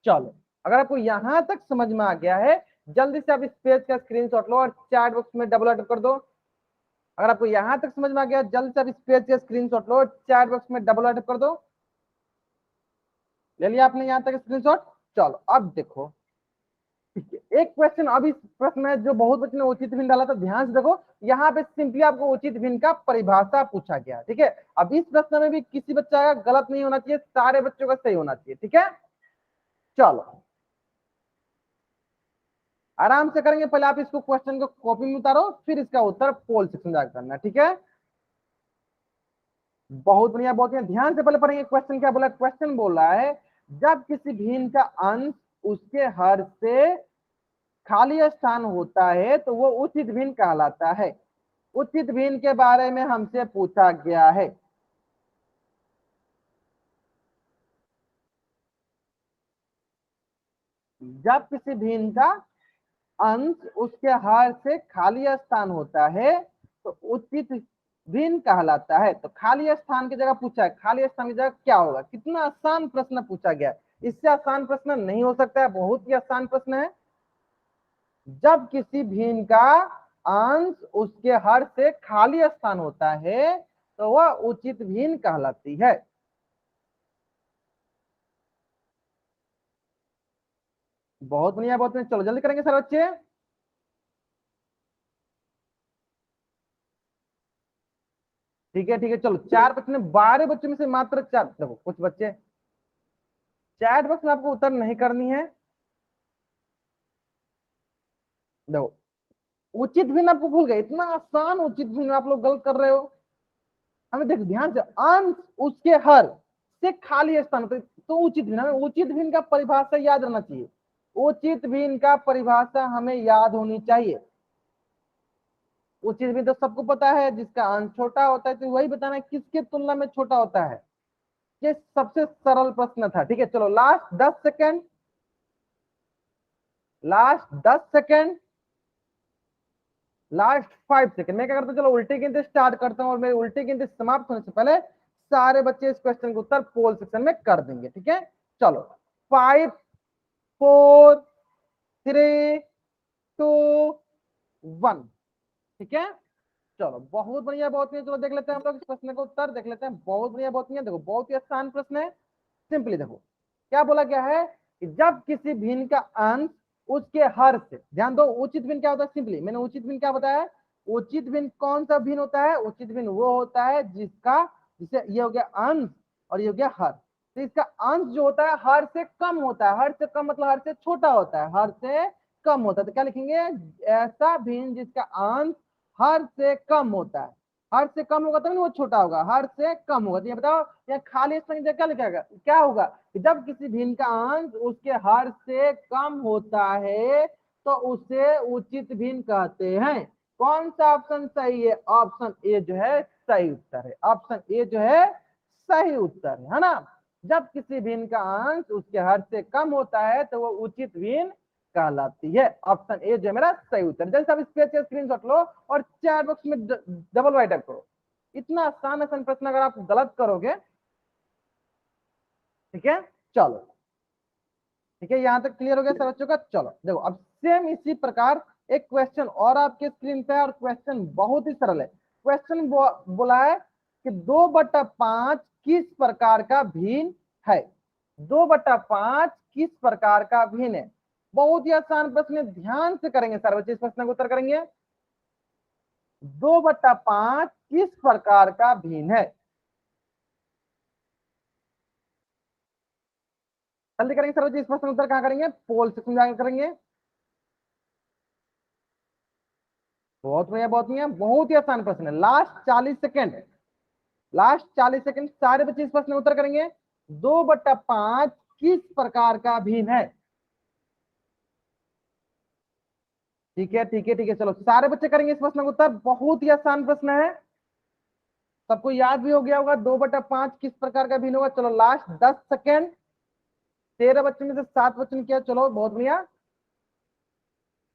चलो, अगर आपको यहां तक समझ में आ गया है, जल्दी से आप इस पेज का स्क्रीनशॉट लो और चैट बॉक्स में डबल अटैप कर दो। अगर आपको यहां तक समझ में आ गया, जल्दी से आप इस पेज का स्क्रीनशॉट लो और चैट बॉक्स में डबल अटैप कर दो। ले लिया आपने यहां तक स्क्रीनशॉट? चलो अब देखो, ठीक है, एक क्वेश्चन अभी प्रश्न में जो बहुत बच्चों ने उचित भिन्न डाला था, ध्यान से देखो। यहाँ पे सिंपली आपको उचित भिन्न का परिभाषा पूछा गया। ठीक है, अब इस प्रश्न में भी किसी बच्चा का गलत नहीं होना चाहिए, सारे बच्चों का सही होना चाहिए। ठीक है, चलो आराम से करेंगे। पहले आप इसको क्वेश्चन को कॉपी में उतारो, फिर इसका उत्तर पोल सेक्शन जाकर करना। ठीक है, बहुत बढ़िया, बहुत बढ़िया। ध्यान से पहले पढ़ेंगे क्वेश्चन क्या बोला। क्वेश्चन बोल रहा है जब किसी भिन्न का अंश उसके हर से खाली स्थान होता है तो वो उचित भिन्न कहलाता है। उचित भिन्न के बारे में हमसे पूछा गया है। जब किसी भिन्न का अंश उसके हर से खाली स्थान होता है तो उचित भिन्न कहलाता है। तो खाली स्थान की जगह पूछा है, खाली स्थान की जगह क्या होगा? कितना आसान प्रश्न पूछा गया, इससे आसान प्रश्न नहीं हो सकता है, बहुत ही आसान प्रश्न है। जब किसी भिन्न का अंश उसके हर से खाली स्थान होता है तो वह उचित भिन्न कहलाती है। बहुत बढ़िया, बहुत बढ़िया। चलो जल्दी करेंगे सर बच्चे। ठीक है, ठीक है, चलो 4 बच्चे ने 12 बच्चों में से मात्र 4, देखो कुछ बच्चे चैट बॉक्स में आपको उत्तर नहीं करनी है। देखो उचित भिन्न आपको भूल गए, इतना आसान उचित भिन्न आप लोग गलत कर रहे हो। हमें देखो ध्यान से, अंश उसके हर से खाली स्थान तो उचित भिन्न, हमें उचित भिन्न का परिभाषा याद रहना चाहिए। उचित भिन्न का परिभाषा हमें याद होनी चाहिए। उचित भिन्न तो सबको पता है, जिसका अंश छोटा होता है तो वही बताना है किसके तुलना में छोटा होता है। ये सबसे सरल प्रश्न था। ठीक है, चलो last 10 second, last 10 second, last 5 second. मैं क्या करता हूँ, चलो उल्टी गिनती स्टार्ट करता हूँ और मेरी उल्टी गिनती समाप्त होने से पहले सारे बच्चे इस क्वेश्चन का उत्तर पोल सेक्शन में कर देंगे। ठीक है, चलो 5 4 3 2 1। ठीक है, चलो बहुत बढ़िया, बहुत बढ़िया। चलो देख लेते हैं हम लोग इस प्रश्न का उत्तर, देख लेते हैं। बहुत बढ़िया, बहुत बढ़िया। देखो बहुत ही आसान प्रश्न है। सिंपली देखो क्या बोला गया है कि जब किसी भिन्न का अंश उसके हर से, ध्यान दो उचित भिन्न क्या होता है। सिंपली मैंने उचित भिन्न क्या बताया, उचित भिन्न कौन सा भिन्न होता है? उचित भिन्न वो होता है जिसका, जिसे ये हो गया अंश और ये हो गया हर। तो इसका अंश जो होता है हर से कम होता है। हर से कम मतलब हर से छोटा होता है, हर से कम होता है। तो क्या लिखेंगे? ऐसा भिन्न जिसका अंश हर से कम होता है। हर से कम होगा तब तो वो छोटा होगा, हर से कम होगा। तो ये बताओ यहाँ खाली स्थान क्या लिखेगा, क्या होगा? जब किसी भिन्न का अंश उसके हर से कम होता है तो उसे उचित भिन्न कहते हैं। कौन सा ऑप्शन सही है? ऑप्शन ए जो है सही उत्तर है। ऑप्शन ए जो है सही उत्तर है ना। जब किसी भिन्न का अंश उसके हर से कम होता है तो वो उचित भिन्न कहलाती है। ऑप्शन ए जो है मेरा सही उत्तर। जैसे आप इस पेज का स्क्रीनशॉट लो और चैट बॉक्स में डबल राइट अप करो। इतना आसान आसान प्रश्न अगर आप गलत करोगे ठीक है, चलो ठीक है, यहां तक क्लियर हो गया सब बच्चों का। चलो देखो अब सेम इसी प्रकार एक क्वेश्चन और आपके स्क्रीन पे है, और क्वेश्चन बहुत ही सरल है। क्वेश्चन बोला है कि 2/5 किस प्रकार का भिन्न है। 2/5 किस प्रकार का भिन्न है। बहुत ही आसान प्रश्न है, ध्यान से करेंगे सारे बच्चे इस प्रश्न का उत्तर करेंगे। 2/5 किस प्रकार का भिन्न है, जल्दी करेंगे सर बच्चे इस प्रश्न का उत्तर कहां करेंगे, पोल सेक्शन जाकर करेंगे। बहुत बढ़िया बहुत बढ़िया, बहुत ही आसान प्रश्न है। लास्ट 40 सेकेंड, लास्ट 40 सेकेंड सारे बच्चे इस प्रश्न का उत्तर करेंगे। 2/5 किस प्रकार का भिन्न है। ठीक है ठीक है ठीक है, चलो सारे बच्चे करेंगे इस प्रश्न का उत्तर। बहुत ही आसान प्रश्न है, सबको याद भी हो गया होगा 2/5 किस प्रकार का भिन्न होगा। चलो लास्ट 10 सेकेंड, 13 बच्चों में से 7 बच्चों ने किया, चलो बहुत बढ़िया,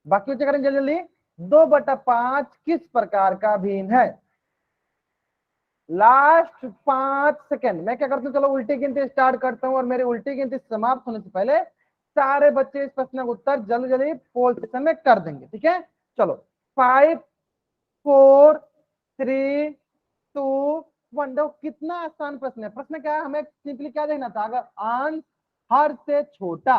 बाकी बच्चे करेंगे जल्दी जल्दी। 2/5 किस प्रकार का भिन्न है। लास्ट 5 सेकेंड, मैं क्या करता हूँ, चलो उल्टी गिनती स्टार्ट करता हूँ, और मेरी उल्टी गिनती समाप्त होने से पहले सारे बच्चे इस प्रश्न का उत्तर जल्दी जल्दी पोल सेक्शन में कर देंगे। ठीक है, चलो 5 4 3 2 1। देखो कितना आसान प्रश्न है। प्रश्न क्या है, हमें सिंपली क्या देखना था, अगर अंश हर से छोटा,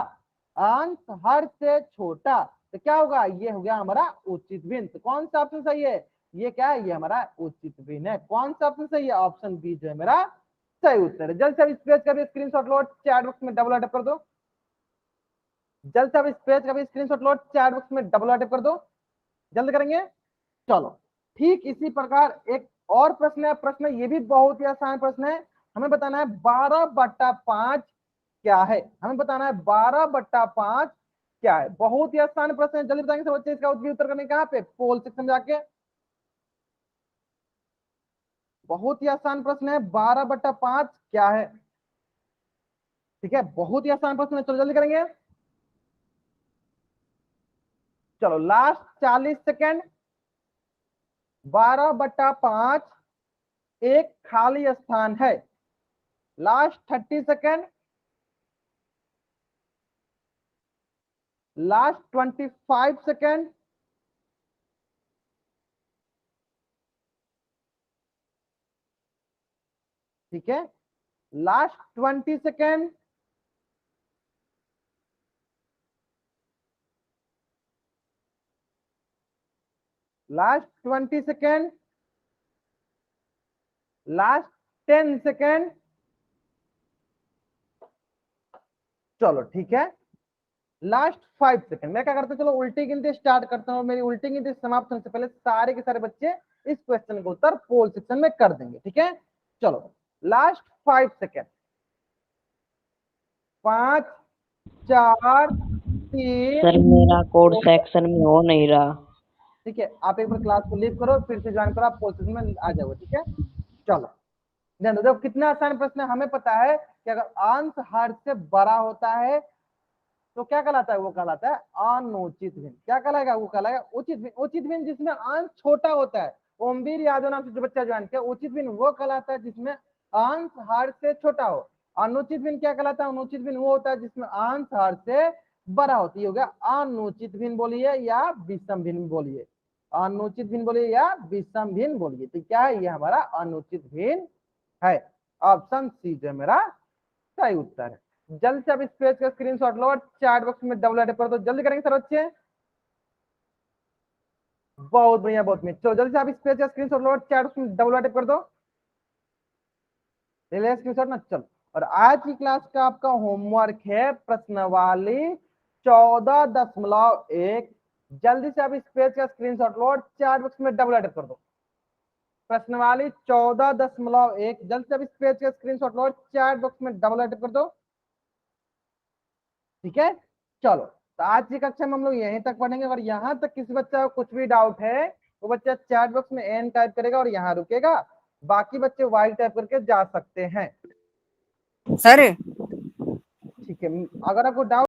अंश हर से छोटा तो क्या होगा, ये हो गया हमारा उचित भिन्न। तो कौन सा ऑप्शन सही है, ये क्या है, ये हमारा उचित भिन्न है। कौन सा ऑप्शन सही है, ऑप्शन बी जो है मेरा सही उत्तर है। जल्द से अब इस पेज का भी स्क्रीनशॉट लो, चैट बॉक्स में डबल अटैप कर दो। जल्द से अब इस पेज का भी स्क्रीनशॉट लो, चैट बॉक्स में डबल अटैप कर दो, जल्द करेंगे। चलो ठीक इसी प्रकार एक और प्रश्न है, प्रश्न ये भी बहुत ही आसान प्रश्न है। हमें बताना है 12/5 क्या है, हमें बताना है 12/5 क्या है। बहुत ही आसान प्रश्न है, जल्दी बताएंगे सब बच्चे। इसका उत्तर करने कहां पे, पोल सेक्शन जाके। बहुत ही आसान प्रश्न है, 12/5 क्या है। ठीक है, बहुत ही आसान प्रश्न है, चलो जल्दी करेंगे। चलो लास्ट 40 सेकेंड। 12/5 एक खाली स्थान है। लास्ट 30 सेकेंड, लास्ट 25 सेकेंड, ठीक है, last 20 second, last 20 second, last 10 second. चलो ठीक है, लास्ट 5 सेकेंड। मैं क्या करता हूँ, चलो उल्टी गिनती स्टार्ट करता हूँ, मेरी उल्टी गिनती समाप्त होने से पहले सारे के सारे बच्चे इस क्वेश्चन का उत्तर पोल सेक्शन में कर देंगे। ठीक है, चलो लास्ट 5 सेकेंड, 5 4 3। सर मेरा कोड सेक्शन में हो नहीं रहा। ठीक है, आप एक बार क्लास को लीव करो, फिर से ज्वाइन करो, आप पोल सेक्शन में आ जाओगे। ठीक है, चलो ध्यान दो, देखो कितना आसान प्रश्न है। हमें पता है कि अगर अंश हर से बड़ा होता है तो क्या कहलाता है, वो कहलाता है अनुचित भिन्न। क्या कहलाएगा, वो कहलाएगा उचित भिन्न। उचित भिन्न जिसमें अंश छोटा होता है, ओमवीर यादव नाम से जो बच्चा ज्वाइन किया, उचित भिन्न वो कहलाता है जिसमें अंश हर से छोटा हो। अनुचित भिन्न क्या कहलाता है, अनुचित भिन्न वो होता है जिसमें अंश हर से बड़ा होती हो गया अनुचित भिन्न बोलिए या विषम भिन्न बोलिए, अनुचित भिन्न बोलिए या विषम भिन्न बोलिए। तो क्या है, ये हमारा अनुचित भिन्न है। ऑप्शन सी जो मेरा सही उत्तर है। जल्द से अब इस पेज का स्क्रीनशॉट लो और चैट बॉक्स में डबल अटैप कर दो, जल्दी करेंगे सर बच्चे। बहुत बढ़िया बहुत बढ़िया, चलो जल्दी से आप इस पेज का स्क्रीनशॉट लो और चैट बॉक्स में डबल अटैप कर दो, ले लिया स्क्रीनशॉट ना। चलो, और आज की क्लास का आपका होमवर्क है प्रश्नवाली 14.1। जल्दी से आप इस पेज का स्क्रीनशॉट लो और चैट बॉक्स में डबल अटैप कर दो। प्रश्नवाली 14.1, जल्द से आप इस पेज का स्क्रीनशॉट लो और चैट बॉक्स में डबल अटैप कर दो। ठीक है, चलो तो आज की कक्षा में हम लोग यहीं तक पढ़ेंगे। अगर यहाँ तक किसी बच्चा को कुछ भी डाउट है वो बच्चा चैट बॉक्स में एन टाइप करेगा और यहाँ रुकेगा, बाकी बच्चे वाई टाइप करके जा सकते हैं। सर ठीक है, अगर आपको डाउट